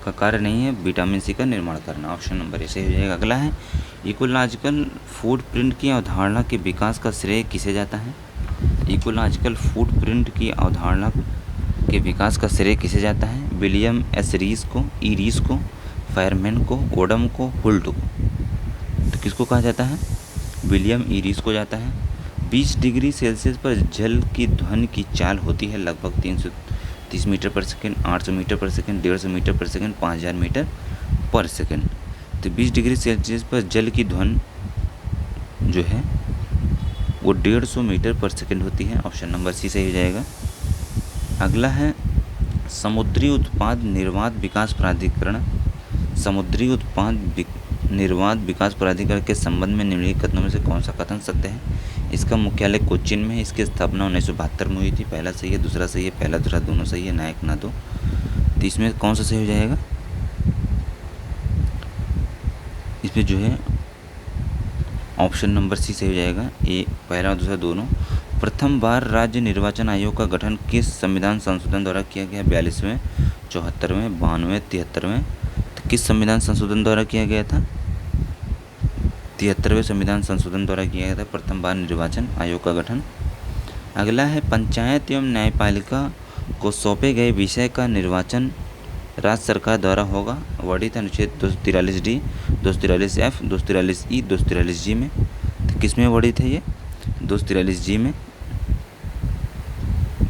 का कार्य नहीं है? विटामिन सी का निर्माण करना। ऑप्शन नंबर ए सही हो जाएगा। अगला है इकोलॉजिकल फुटप्रिंट की अवधारणा के विकास का श्रेय किसे जाता है? इकोलॉजिकल फुटप्रिंट की अवधारणा के विकास का श्रेय किसे जाता है? विलियम एस रीस को, ई रीस को, फायरमैन को, ओडम को, हुल्ट को। तो किसको कहा जाता है? विलियम ई रीस को जाता है। 20 डिग्री सेल्सियस पर जल की ध्वनि की चाल होती है लगभग 330 मीटर पर सेकेंड, 800 मीटर पर सेकेंड, 150 मीटर पर सेकेंड, 5000 मीटर पर सेकेंड। तो 20 डिग्री सेल्सियस पर जल की ध्वनि जो है वो 150 मीटर पर सेकेंड होती है। ऑप्शन नंबर सी सही हो जाएगा। अगला है समुद्री उत्पाद निर्वात विकास प्राधिकरण। समुद्री उत्पाद निर्वात विकास प्राधिकरण के संबंध में निम्नलिखित कथनों में से कौन सा कथन सत्य है? इसका मुख्यालय कोच्चिन में है। इसकी स्थापना 1972 में हुई थी। पहला सही है, दूसरा सही है, पहला दूसरा दोनों सही है, नायक ना दो। तो इसमें कौन सा सही हो जाएगा? इसमें जो है ऑप्शन नंबर सी सही हो जाएगा। ए पहला और दूसरा दोनों। प्रथम बार राज्य निर्वाचन आयोग का गठन किस संविधान संशोधन द्वारा किया गया? 42वें, 74वें, 92वें, 73वें। तो किस संविधान संशोधन द्वारा किया गया था? 73वें संविधान संशोधन द्वारा किया गया था प्रथम बार निर्वाचन आयोग का गठन। अगला है पंचायत एवं न्यायपालिका को सौंपे गए विषय का निर्वाचन राज्य सरकार द्वारा होगा। वर्णित अनुच्छेद 243D, 243F, 243E, 243G में। तो किस में वर्णित है ये? 243G में,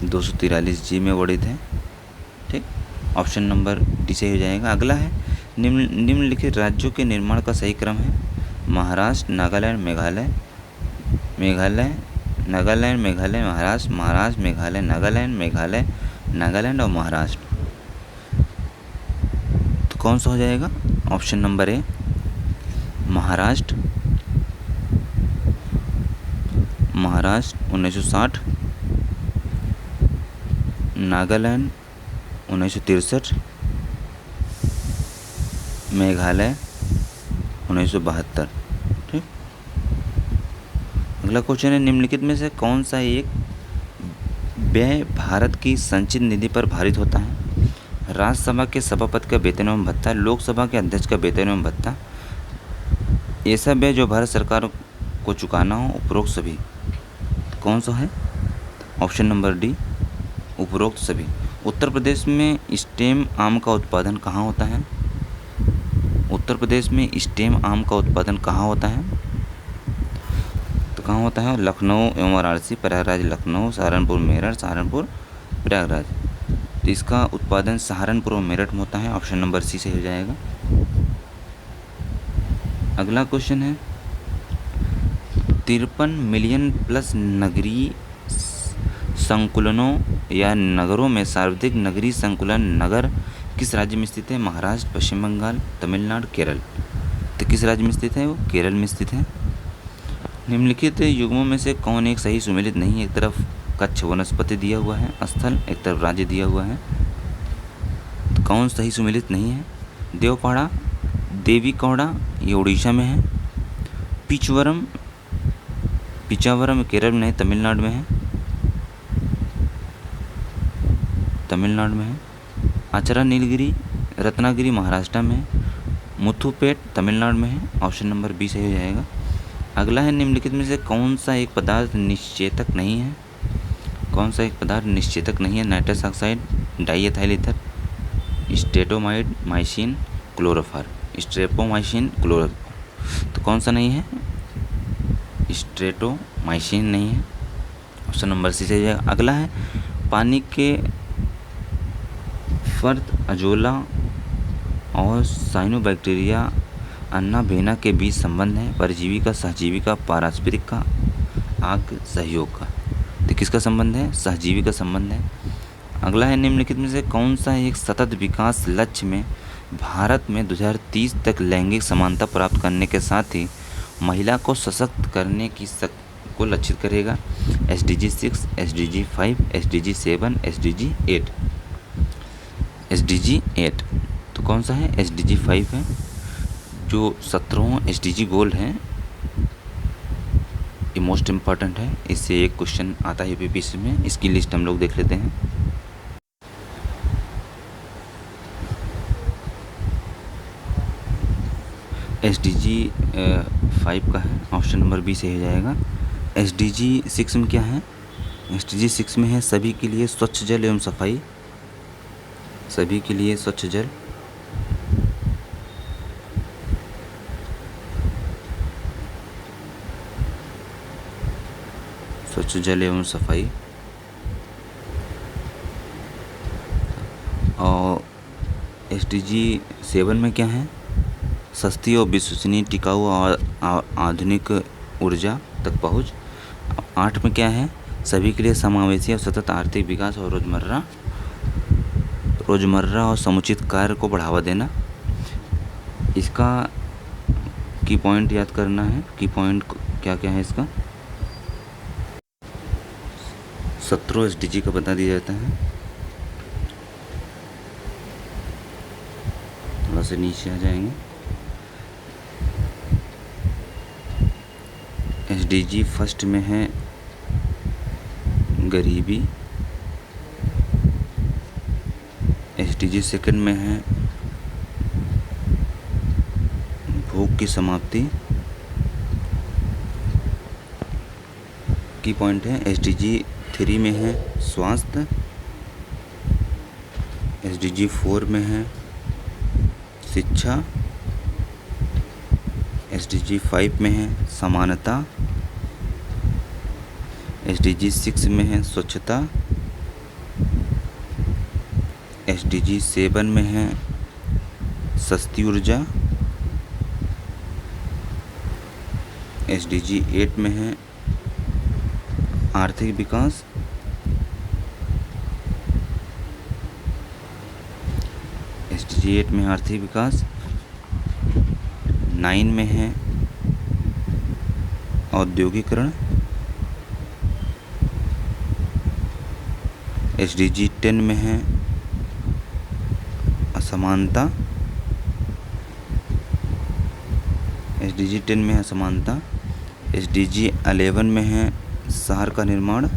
243G में वर्णित है। ठीक, ऑप्शन नंबर डी सही हो जाएगा। अगला है निम्नलिखित राज्यों के निर्माण का सही क्रम है? महाराष्ट्र, नागालैंड, मेघालय, नागालैंड, मेघालय, महाराष्ट्र, मेघालय, नागालैंड, मेघालय, नागालैंड और महाराष्ट्र। तो कौन सा हो जाएगा? ऑप्शन नंबर ए महाराष्ट्र 1960, नागालैंड 1963, मेघालय 1972। ठीक, अगला क्वेश्चन है निम्नलिखित में से कौन सा एक व्यय भारत की संचित निधि पर भारित होता है? राज्यसभा के सभापति का वेतन एवं भत्ता, लोकसभा के अध्यक्ष का वेतन एवं भत्ता, ऐसा व्यय जो भारत सरकार को चुकाना हो, उपरोक्त सभी। तो कौन सा है? ऑप्शन नंबर डी उपरोक्त सभी। उत्तर प्रदेश में स्टेम आम का उत्पादन कहाँ होता है? उत्तर प्रदेश में स्टेम आम का उत्पादन कहाँ होता है? तो कहाँ होता है? लखनऊ एवं वाराणसी, प्रयागराज, लखनऊ, सहारनपुर, मेरठ, सहारनपुर, प्रयागराज। तो इसका उत्पादन सहारनपुर और मेरठ में होता है। ऑप्शन नंबर सी से हो जाएगा। अगला क्वेश्चन है 53 मिलियन प्लस नगरीय संकुलनों या नगरों में सर्वाधिक नगरीय संकुलन नगर किस राज्य में स्थित है? महाराष्ट्र, पश्चिम बंगाल, तमिलनाडु, केरल। तो किस राज्य में स्थित है? वो केरल में स्थित है। निम्नलिखित युग्मों में से कौन एक सही सुमेलित नहीं है? एक तरफ कच्छ वनस्पति दिया हुआ है स्थल, एक तरफ राज्य दिया हुआ है। तो कौन सही सुमेलित नहीं है? देवपाड़ा, देवीकौड़ा ये उड़ीसा में है। पिचावरम केरल में नहीं, तमिलनाडु में है, तमिलनाडु में है। आचरा नीलगिरी रत्नागिरी महाराष्ट्र में है। मुथुपेट तमिलनाडु में है। ऑप्शन नंबर बी सही हो जाएगा। अगला है निम्नलिखित में से कौन सा एक पदार्थ निश्चेतक नहीं है? कौन सा एक पदार्थ निश्चेतक नहीं है? Nitrous oxide, diethyl ether, streptomycin, chloroform. Streptomycin, chloroform. तो कौन सा नहीं है? स्ट्रेटोमाइसिन नहीं है। ऑप्शन नंबर सी सही हो जाएगा। अगला है पानी के फर्द अजोला और साइनोबैक्टीरिया अन्ना भेना के बीच संबंध है। परजीवी का, सहजीवी का, पारस्परिक का, आग सहयोग का। तो किसका संबंध है? सहजीवी का संबंध है। अगला है निम्नलिखित में से कौन सा एक सतत विकास लक्ष्य में भारत में 2030 तक लैंगिक समानता प्राप्त करने के साथ ही महिला को सशक्त करने को लक्षित करेगा? SDG 6, SDG 5, SDG 7, SDG 8। SDG 8 तो कौन सा है? SDG 5 है, जो 17वां SDG गोल है। ये मोस्ट इम्पॉर्टेंट है, इससे एक क्वेश्चन आता है यूपीपीएससी में। इसकी लिस्ट हम लोग देख लेते हैं। SDG 5 का है, ऑप्शन नंबर बी से हो जाएगा। SDG 6 में क्या है? SDG 6 में है सभी के लिए स्वच्छ जल एवं सफाई, सभी के लिए स्वच्छ जल। स्वच्छ जल एवं सफाई। और SDG 7 में क्या है? सस्ती और विश्वसनीय, टिकाऊ और आधुनिक ऊर्जा तक पहुँच। 8 में क्या है? सभी के लिए समावेशी और सतत आर्थिक विकास और रोजमर्रा और समुचित कार्य को बढ़ावा देना। इसका की पॉइंट याद करना है। की पॉइंट क्या क्या है इसका? 17 SDG का बता दिया जाता है। थोड़ा से नीचे आ जाएंगे। SDG फर्स्ट में है गरीबी। SDG सेकंड में है भूख की समाप्ति। की पॉइंट है। SDG 3 में है स्वास्थ्य। SDG 4 में है शिक्षा। SDG 5 में है समानता। SDG 6 में है स्वच्छता। SDG 7 में है सस्ती ऊर्जा। SDG 8 में है आर्थिक विकास। SDG 8 में आर्थिक विकास। 9 में है औद्योगिकरण। SDG 10 में है असमानता। SDG 10 में है असमानता। SDG 11 में है शहर का निर्माण।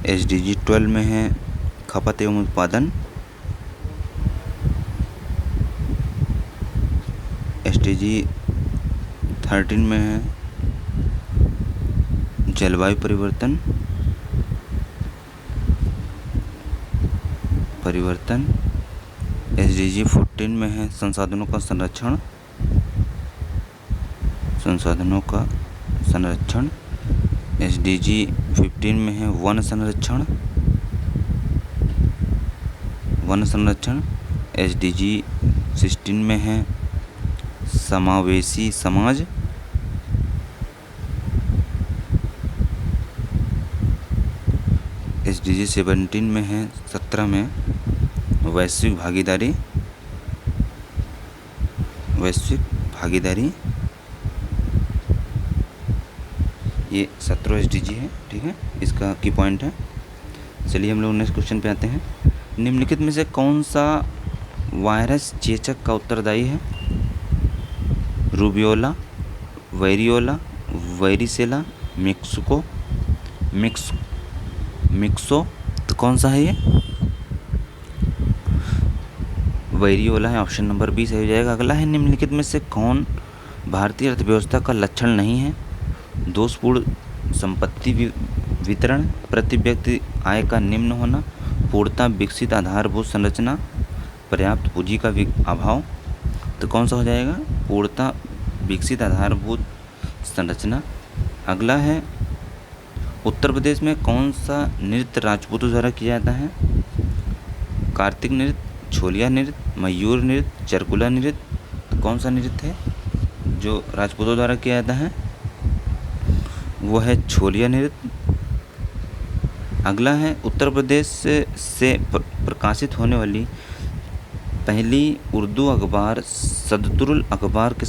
SDG 12 में है खपत एवं उत्पादन। SDG 13 में है जलवायु परिवर्तन। SDG 14 में है संसाधनों का संरक्षण। SDG 15 में है वन संरक्षण। SDG 16 में है समावेशी समाज। SDG 17 में है 17 में वैश्विक भागीदारी। ये 17 SDG है, ठीक है, इसका की पॉइंट है। चलिए हम लोग नेक्स्ट क्वेश्चन पे आते हैं। निम्नलिखित में से कौन सा वायरस चेचक का उत्तरदायी है? रूबियोला, वेरियोला, वेरिसेला, मिक्सो, तो कौन सा है ये? वेरियोला है, ऑप्शन नंबर बी सही हो जाएगा। अगला है, निम्नलिखित में से कौन भारतीय अर्थव्यवस्था का लक्षण नहीं है? दोषपूर्ण संपत्ति वितरण, प्रति व्यक्ति आय का निम्न होना, पूर्णतः विकसित आधारभूत संरचना, पर्याप्त पूंजी का अभाव, तो कौन सा हो जाएगा? पूर्णतः विकसित आधारभूत संरचना। अगला है, उत्तर प्रदेश में कौन सा नृत्य राजपूतों द्वारा किया जाता है? कार्तिक नृत्य, छोलिया नृत्य, मयूर नृत्य, चरकुला नृत्य, तो कौन सा नृत्य है जो राजपूतों द्वारा किया जाता है? वो है छोलिया नृत्य। अगला है, उत्तर प्रदेश से प्रकाशित होने वाली पहली उर्दू अखबार सदरुल अखबार के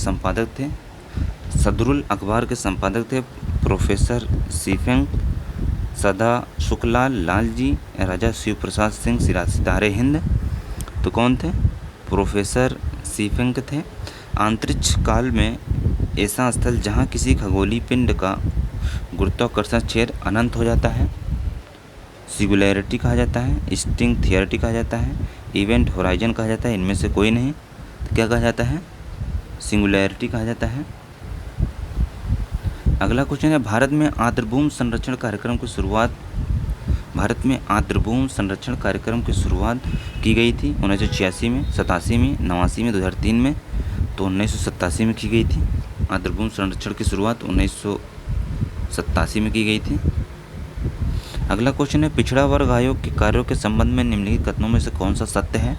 संपादक थे प्रोफेसर सीफेंग, सदा सुखलाल लाल जी, राजा शिव प्रसाद सिंह सितारे हिंद, तो कौन थे? प्रोफेसर सीफेंग थे। अंतरिक्ष काल में ऐसा स्थल जहाँ किसी खगोलीय पिंड का गुरुत्वाकर्षण क्षेत्र अनंत हो जाता है, सिंगुलैरिटी कहा जाता है, स्ट्रिंग थियरिटी कहा जाता है, इवेंट होराइजन कहा जाता है, इनमें से कोई नहीं, तो क्या कहा जाता है? सिंगुलैरिटी कहा जाता है। अगला क्वेश्चन है, भारत में आर्द्रभूमि संरक्षण कार्यक्रम की शुरुआत की गई थी 1986 में, 87 में, 89 में, 2003 में, तो 1987 में की गई थी। आर्द्रभूमि संरक्षण की शुरुआत 1987 में की गई थी। अगला क्वेश्चन है, पिछड़ा वर्ग आयोग के कार्यों के संबंध में निम्नलिखित कथनों में से कौन सा सत्य है?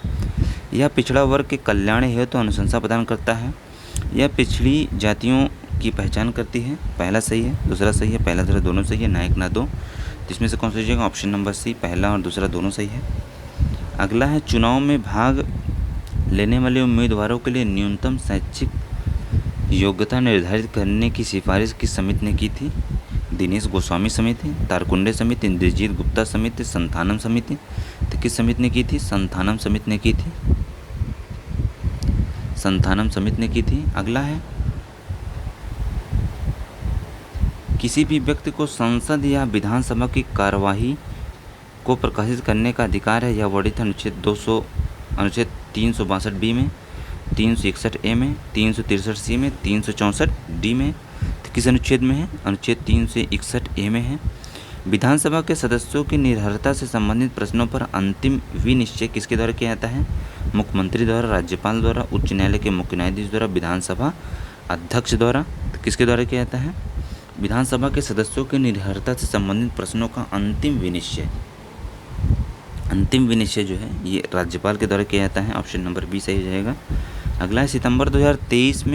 यह पिछड़ा वर्ग के कल्याण हेतु अनुशंसा प्रदान करता है, यह पिछड़ी जातियों की पहचान करती है, पहला सही है, दूसरा सही है, पहला दूसरा दोनों सही है, ना एक ना दो, जिसमें से कौन सा जाएगा? ऑप्शन नंबर सी, पहला और दूसरा दोनों सही है। अगला है, चुनाव में भाग लेने वाले उम्मीदवारों के लिए न्यूनतम शैक्षिक योग्यता निर्धारित करने की सिफारिश किस समिति ने की थी? दिनेश गोस्वामी समिति, तारकुंडे समिति, इंद्रजीत गुप्ता समिति, संथानम समिति, तो किस समिति ने की थी? संथानम समिति ने की थी, संथानम समिति ने की थी। अगला है, किसी भी व्यक्ति को संसद या विधानसभा की कार्यवाही को प्रकाशित करने का अधिकार है, यह वर्णित अनुच्छेद 362 में, 361A में, 363C में, 364D में, तो किस अनुच्छेद में है? अनुच्छेद 361A में है। विधानसभा के सदस्यों की निर्भरता से संबंधित प्रश्नों पर अंतिम विनिश्चय किसके द्वारा किया जाता है? मुख्यमंत्री द्वारा, राज्यपाल द्वारा, उच्च न्यायालय के मुख्य न्यायाधीश द्वारा, विधानसभा अध्यक्ष द्वारा, तो किसके द्वारा किया जाता है? विधानसभा के सदस्यों की निर्भरता से संबंधित प्रश्नों का अंतिम विनिश्चय जो है ये राज्यपाल के द्वारा किया जाता है, ऑप्शन नंबर बी सही हो जाएगा। अगला है, सितंबर 2023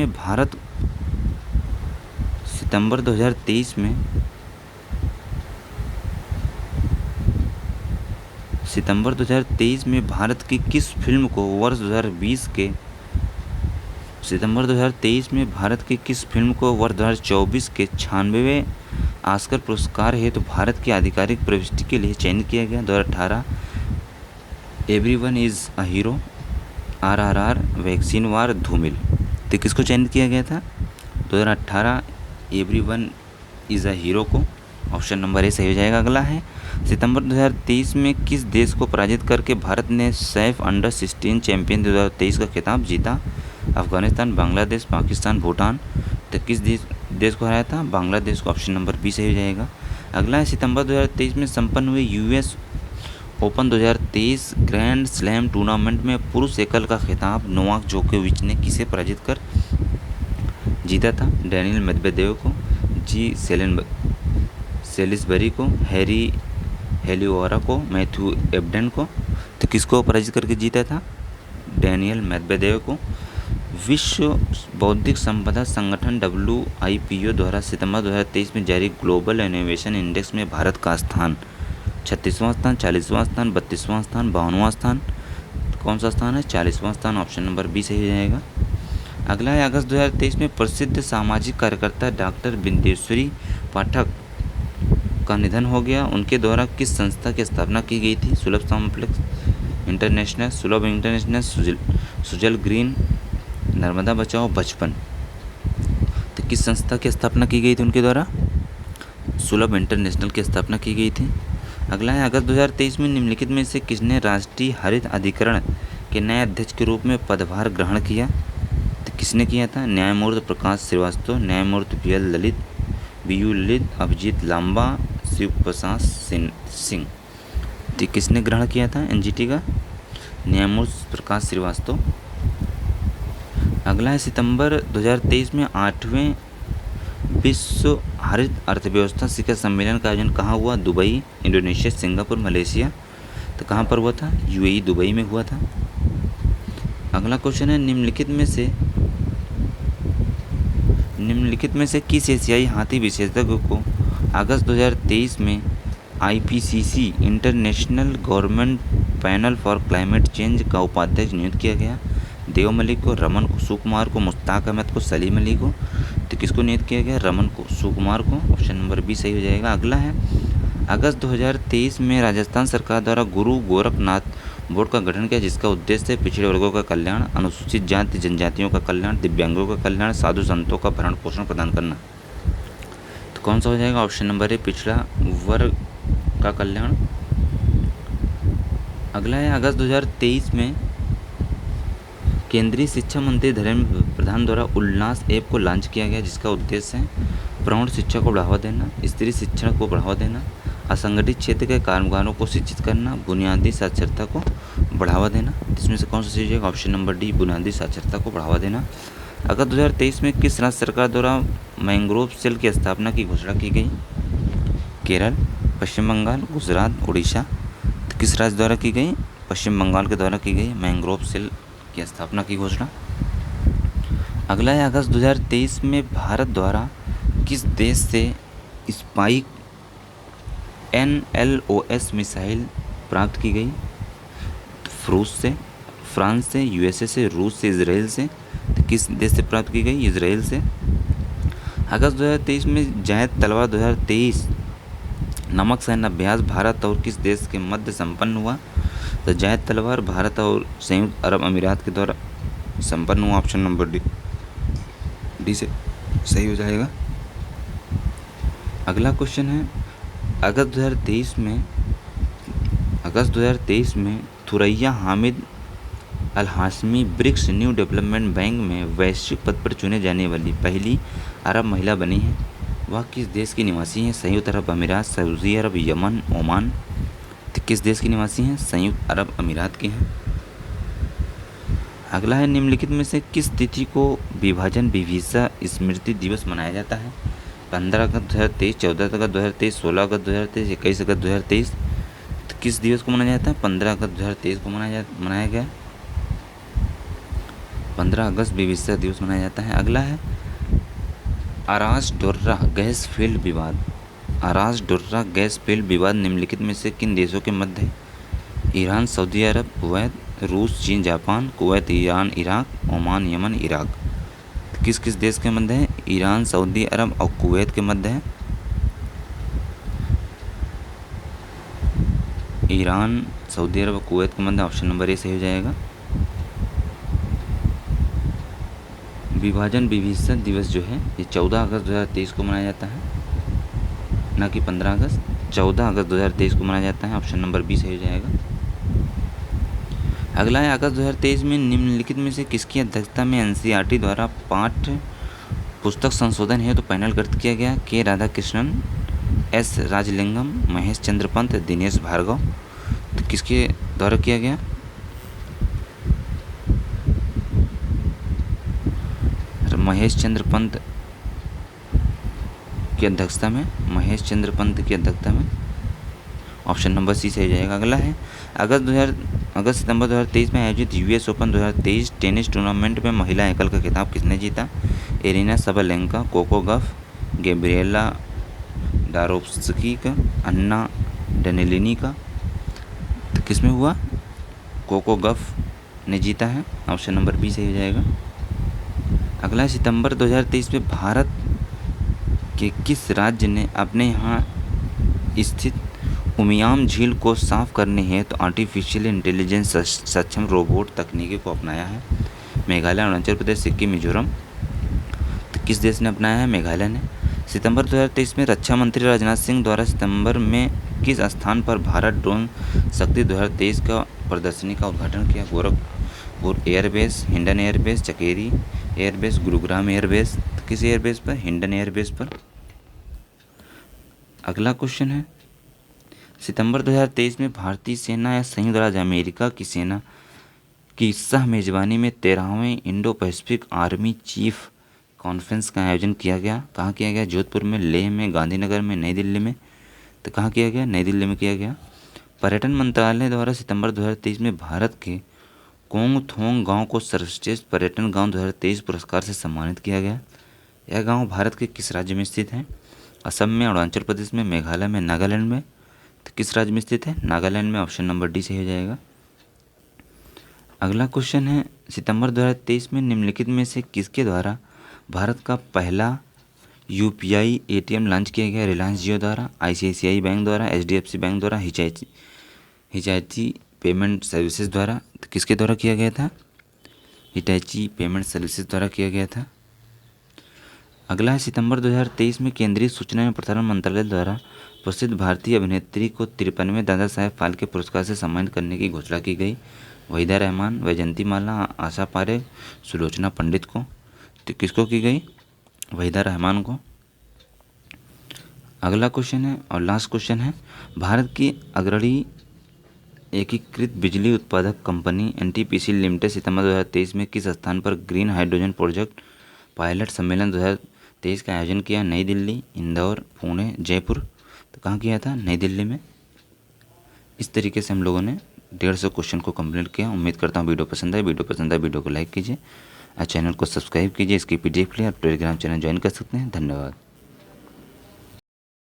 में भारत की किस फिल्म को वर्ष 2024 के 96वें ऑस्कर पुरस्कार हेतु भारत की आधिकारिक प्रविष्टि के लिए चयनित किया गया? 2018 everyone is a hero, RRR, vaccine war, Dhoomil, तो किसको चयनित किया गया था? 2018 एवरीवन इज़ अ हीरो को, ऑप्शन नंबर ए सही हो जाएगा। अगला है, सितंबर 2023 में किस देश को पराजित करके भारत ने सैफ अंडर-16 चैंपियन 2023 का खिताब जीता? अफगानिस्तान, बांग्लादेश, पाकिस्तान, भूटान, तो किस देश को हराया था? बांग्लादेश को, ऑप्शन नंबर बी सही हो जाएगा। अगला है, सितंबर 2023 में संपन्न हुए US open 2023 grand slam tournament में पुरुष एकल का खिताब नोवाक जोकोविच ने किसे पराजित कर जीता था? डैनियल मेदवेदेव को, जी सेलिसबरी को, हैरी हेलिओरा को, मैथ्यू एबडन को, तो किसको पराजित करके जीता था? डैनियल मेदवेदेव को। विश्व बौद्धिक संपदा संगठन WIPO द्वारा सितंबर 2023 में जारी ग्लोबल इनोवेशन इंडेक्स में भारत का स्थान 36वां स्थान, 40वां स्थान, 32वां स्थान, 52वां स्थान, कौन सा स्थान है? 40वां स्थान, ऑप्शन नंबर बी सही हो जाएगा। अगला है, अगस्त 2023 में प्रसिद्ध सामाजिक कार्यकर्ता डॉक्टर बिंदेश्वरी पाठक का निधन हो गया। उनके द्वारा किस संस्था की स्थापना की गई थी? सुलभ कॉम्प्लेक्स इंटरनेशनल, सुलभ इंटरनेशनल, सुजल ग्रीन, नर्मदा बचाओ, बचपन। तो किस संस्था की स्थापना की गई थी उनके द्वारा? सुलभ इंटरनेशनल की स्थापना की गई थी। अगला है, अगस्त 2023 में निम्नलिखित में से किसने राष्ट्रीय हरित अधिकरण के नए अध्यक्ष के रूप में पदभार ग्रहण किया? तो किसने किया था? न्यायमूर्ति प्रकाश श्रीवास्तव, न्यायमूर्ति BL ललित, BU ललित, अभिजीत लांबा, शिव प्रसाद सिंह। तो किसने ग्रहण किया था NGT का? न्यायमूर्ति प्रकाश श्रीवास्तव। अगला है, सितंबर 2023 में 8वें विश्व हरित अर्थव्यवस्था शिखर सम्मेलन का आयोजन कहाँ हुआ? Dubai, Indonesia, Singapore, Malaysia. तो कहाँ पर हुआ था? UAE दुबई में हुआ था। अगला क्वेश्चन है, निम्नलिखित में से किस एशियाई हाथी विशेषज्ञ को अगस्त 2023 में IPCC international government panel for climate change का उपाध्यक्ष नियुक्त किया गया? देव मलिक को, रमन को, सुकुमार को, मुश्ताक अहमद को, सलीम अली को। तो किसको नियुक्त किया गया? रमन को, सुकुमार को। ऑप्शन नंबर B सही हो जाएगा। अगला है, अगस्त 2023 में राजस्थान सरकार द्वारा गुरु गोरखनाथ बोर्ड का गठन किया, जिसका उद्देश्य है पिछड़े वर्गों का कल्याण, अनुसूचित जाति जनजातियों का कल्याण, दिव्यांगों का कल्याण, साधु संतों का भरण पोषण प्रदान करना। तो कौन सा हो जाएगा? ऑप्शन नंबर A पिछड़ा वर्ग का कल्याण। अगला है, अगस्त 2023 में केंद्रीय शिक्षा मंत्री धर्मेंद्र प्रधान द्वारा उल्लास ऐप को लॉन्च किया गया, जिसका उद्देश्य है प्रौढ़ शिक्षा को बढ़ावा देना, स्त्री शिक्षण को बढ़ावा देना, असंगठित क्षेत्र के कामगारों को शिक्षित करना, बुनियादी साक्षरता को बढ़ावा देना। इसमें से कौन सा चीज़ है? ऑप्शन नंबर D बुनियादी साक्षरता को बढ़ावा देना। अगस्त 2023 में किस राज्य सरकार द्वारा मैंग्रोव सेल की स्थापना की घोषणा की गई? केरल, पश्चिम बंगाल, गुजरात, उड़ीसा। तो किस राज्य द्वारा की गई? पश्चिम बंगाल के द्वारा की गई मैंग्रोव सेल की स्थापना की घोषणा। अगला है, अगस्त 2023 में भारत द्वारा किस देश से स्पाइक NLOS मिसाइल प्राप्त की गई? तो रूस से, फ्रांस से, USA से, रूस से, इजराइल से। तो किस देश से प्राप्त की गई? इजराइल से। अगस्त 2023 में जैद तलवार 2023 नमक सैन्य अभ्यास भारत और किस देश के मध्य संपन्न हुआ? तो जैद तलवार भारत और संयुक्त अरब अमीरात के द्वारा संपन्न हुआ। ऑप्शन नंबर D से सही हो जाएगा। अगला क्वेश्चन है, अगस्त 2023 में Thuraya Hamid Al Hashimi BRICS New Development Bank में वैश्विक पद पर चुने जाने वाली पहली अरब महिला बनी है। वह किस देश की निवासी हैं? संयुक्त अरब अमीरात, सऊदी अरब, यमन, ओमान। तो किस देश की निवासी हैं? संयुक्त अरब अमीरात की हैं। अगला है, निम्नलिखित में से किस तिथि को विभाजन विभीषा स्मृति दिवस मनाया जाता है? 15 अगस्त 2023, 14 अगस्त 2023, 16 अगस्त 2023, 21 अगस्त 2023। तो किस दिवस को मनाया जाता है? 15 अगस्त 2023 को मनाया गया। 15 अगस्त विभीषा दिवस मनाया जाता है। अगला है, अरास डोर्रा गैस फील्ड विवाद। अरास डोर्रा गैस फील्ड विवाद निम्नलिखित में से किन देशों के मध्य है? ईरान, सऊदी अरब, कुवैत, रूस, चीन, Japan, Kuwait, Iran, Iraq, Oman, Yemen, Iraq. तो किस किस देश के मध्य है? ईरान, सऊदी अरब और कुवैत के मध्य है। ईरान, सऊदी अरब और कुवैत के मध्य। ऑप्शन नंबर A सही हो जाएगा। विभाजन विभीषण दिवस जो है ये 14 अगस्त 2023 को मनाया जाता है, ना कि 15 अगस्त। 14 अगस्त 2023 को मनाया जाता है। ऑप्शन नंबर B सही हो जाएगा। अगला है, अगस्त 2023 में निम्नलिखित में से किसकी अध्यक्षता में NCERT द्वारा पाठ्य पुस्तक संशोधन हेतु तो पैनल गठित किया गया? K Radhakrishnan, S Rajalingam, Mahesh Chandra Pant, Dinesh Bhargava. तो किसके द्वारा किया गया? महेश चंद्र पंत की अध्यक्षता में। महेश चंद्र पंत की अध्यक्षता में। ऑप्शन नंबर C सही जाएगा। अगला है, अगस्त सितंबर 2023 में आयोजित US ओपन 2023 टेनिस टूर्नामेंट में महिला एकल का खिताब किसने जीता? एरिना सबलेंका, कोको गफ, गैब्रिएला डारोव्स्की का, अन्ना डेनिलिनी का। तो किसमें हुआ? कोको गफ ने जीता है। ऑप्शन नंबर B सही हो जाएगा। अगला, सितंबर 2023 में भारत के किस राज्य ने अपने यहाँ स्थित उमियाम झील को साफ करने हेतु आर्टिफिशियल इंटेलिजेंस सक्षम रोबोट तकनीकी को अपनाया है। मेघालय, अरुणाचल प्रदेश, सिक्किम, मिजोरम। तो किस देश ने अपनाया है? मेघालय ने। सितंबर 2023 में रक्षा मंत्री राजनाथ सिंह द्वारा सितंबर में किस स्थान पर भारत ड्रोन शक्ति 2023 का प्रदर्शनी का उद्घाटन किया? Gorakhpur airbase, Hindon airbase, Chakeri airbase, Gurugram airbase. तो किस एयरबेस पर? हिंडन एयरबेस पर। अगला क्वेश्चन है, सितंबर 2023 में भारतीय सेना या संयुक्त राज्य अमेरिका की सेना की सह मेजबानी में 13वें Indo Pacific army chief conference का आयोजन किया गया। कहाँ किया गया? जोधपुर में, लेह में, गांधीनगर में, नई दिल्ली में। तो कहाँ किया गया? नई दिल्ली में किया गया। पर्यटन मंत्रालय द्वारा सितंबर 2023 में भारत के कोंग थोंग गांव को सर्वश्रेष्ठ पर्यटन गांव 2023 पुरस्कार से सम्मानित किया गया। यह गांव भारत के किस राज्य में स्थित है? असम में, अरुणाचल प्रदेश में, मेघालय में, नागालैंड में। तो किस राज्य में स्थित है? नागालैंड में। ऑप्शन नंबर डी सही हो जाएगा। अगला क्वेश्चन है, सितंबर 2023 में निम्नलिखित में से किसके द्वारा भारत का पहला यूपीआई एटीएम लॉन्च किया गया? रिलायंस जियो द्वारा, आईसीआईसीआई बैंक द्वारा, एचडीएफसी बैंक द्वारा, हिचाची पेमेंट सर्विसेज द्वारा। तो किसके द्वारा किया गया था? हिटाची पेमेंट सर्विसेज द्वारा किया गया था। अगला है, सितंबर 2023 में केंद्रीय सूचना एवं प्रसारण मंत्रालय द्वारा प्रसिद्ध भारतीय अभिनेत्री को 53वें दादा साहेब फाल्के पुरस्कार से सम्मानित करने की घोषणा की गई। वहीदा रहमान, वैजंती माला, आशा पारेख, सुलोचना पंडित को। तो किसको की गई? वहीदा रहमान को। अगला क्वेश्चन है और लास्ट क्वेश्चन है, भारत की अग्रणी एकीकृत बिजली उत्पादक कंपनी एनटीपीसी लिमिटेड सितंबर 2023 में किस स्थान पर ग्रीन हाइड्रोजन प्रोजेक्ट पायलट सम्मेलन 2023 का आयोजन किया? नई दिल्ली, इंदौर, पुणे, जयपुर। तो कहाँ किया था? नई दिल्ली में। इस तरीके से हम लोगों ने 150 क्वेश्चन को कंप्लीट किया। उम्मीद करता हूँ वीडियो पसंद आए। वीडियो को लाइक कीजिए और चैनल को सब्सक्राइब कीजिए। इसकी पीडीएफ के लिए आप टेलीग्राम चैनल ज्वाइन कर सकते हैं। धन्यवाद।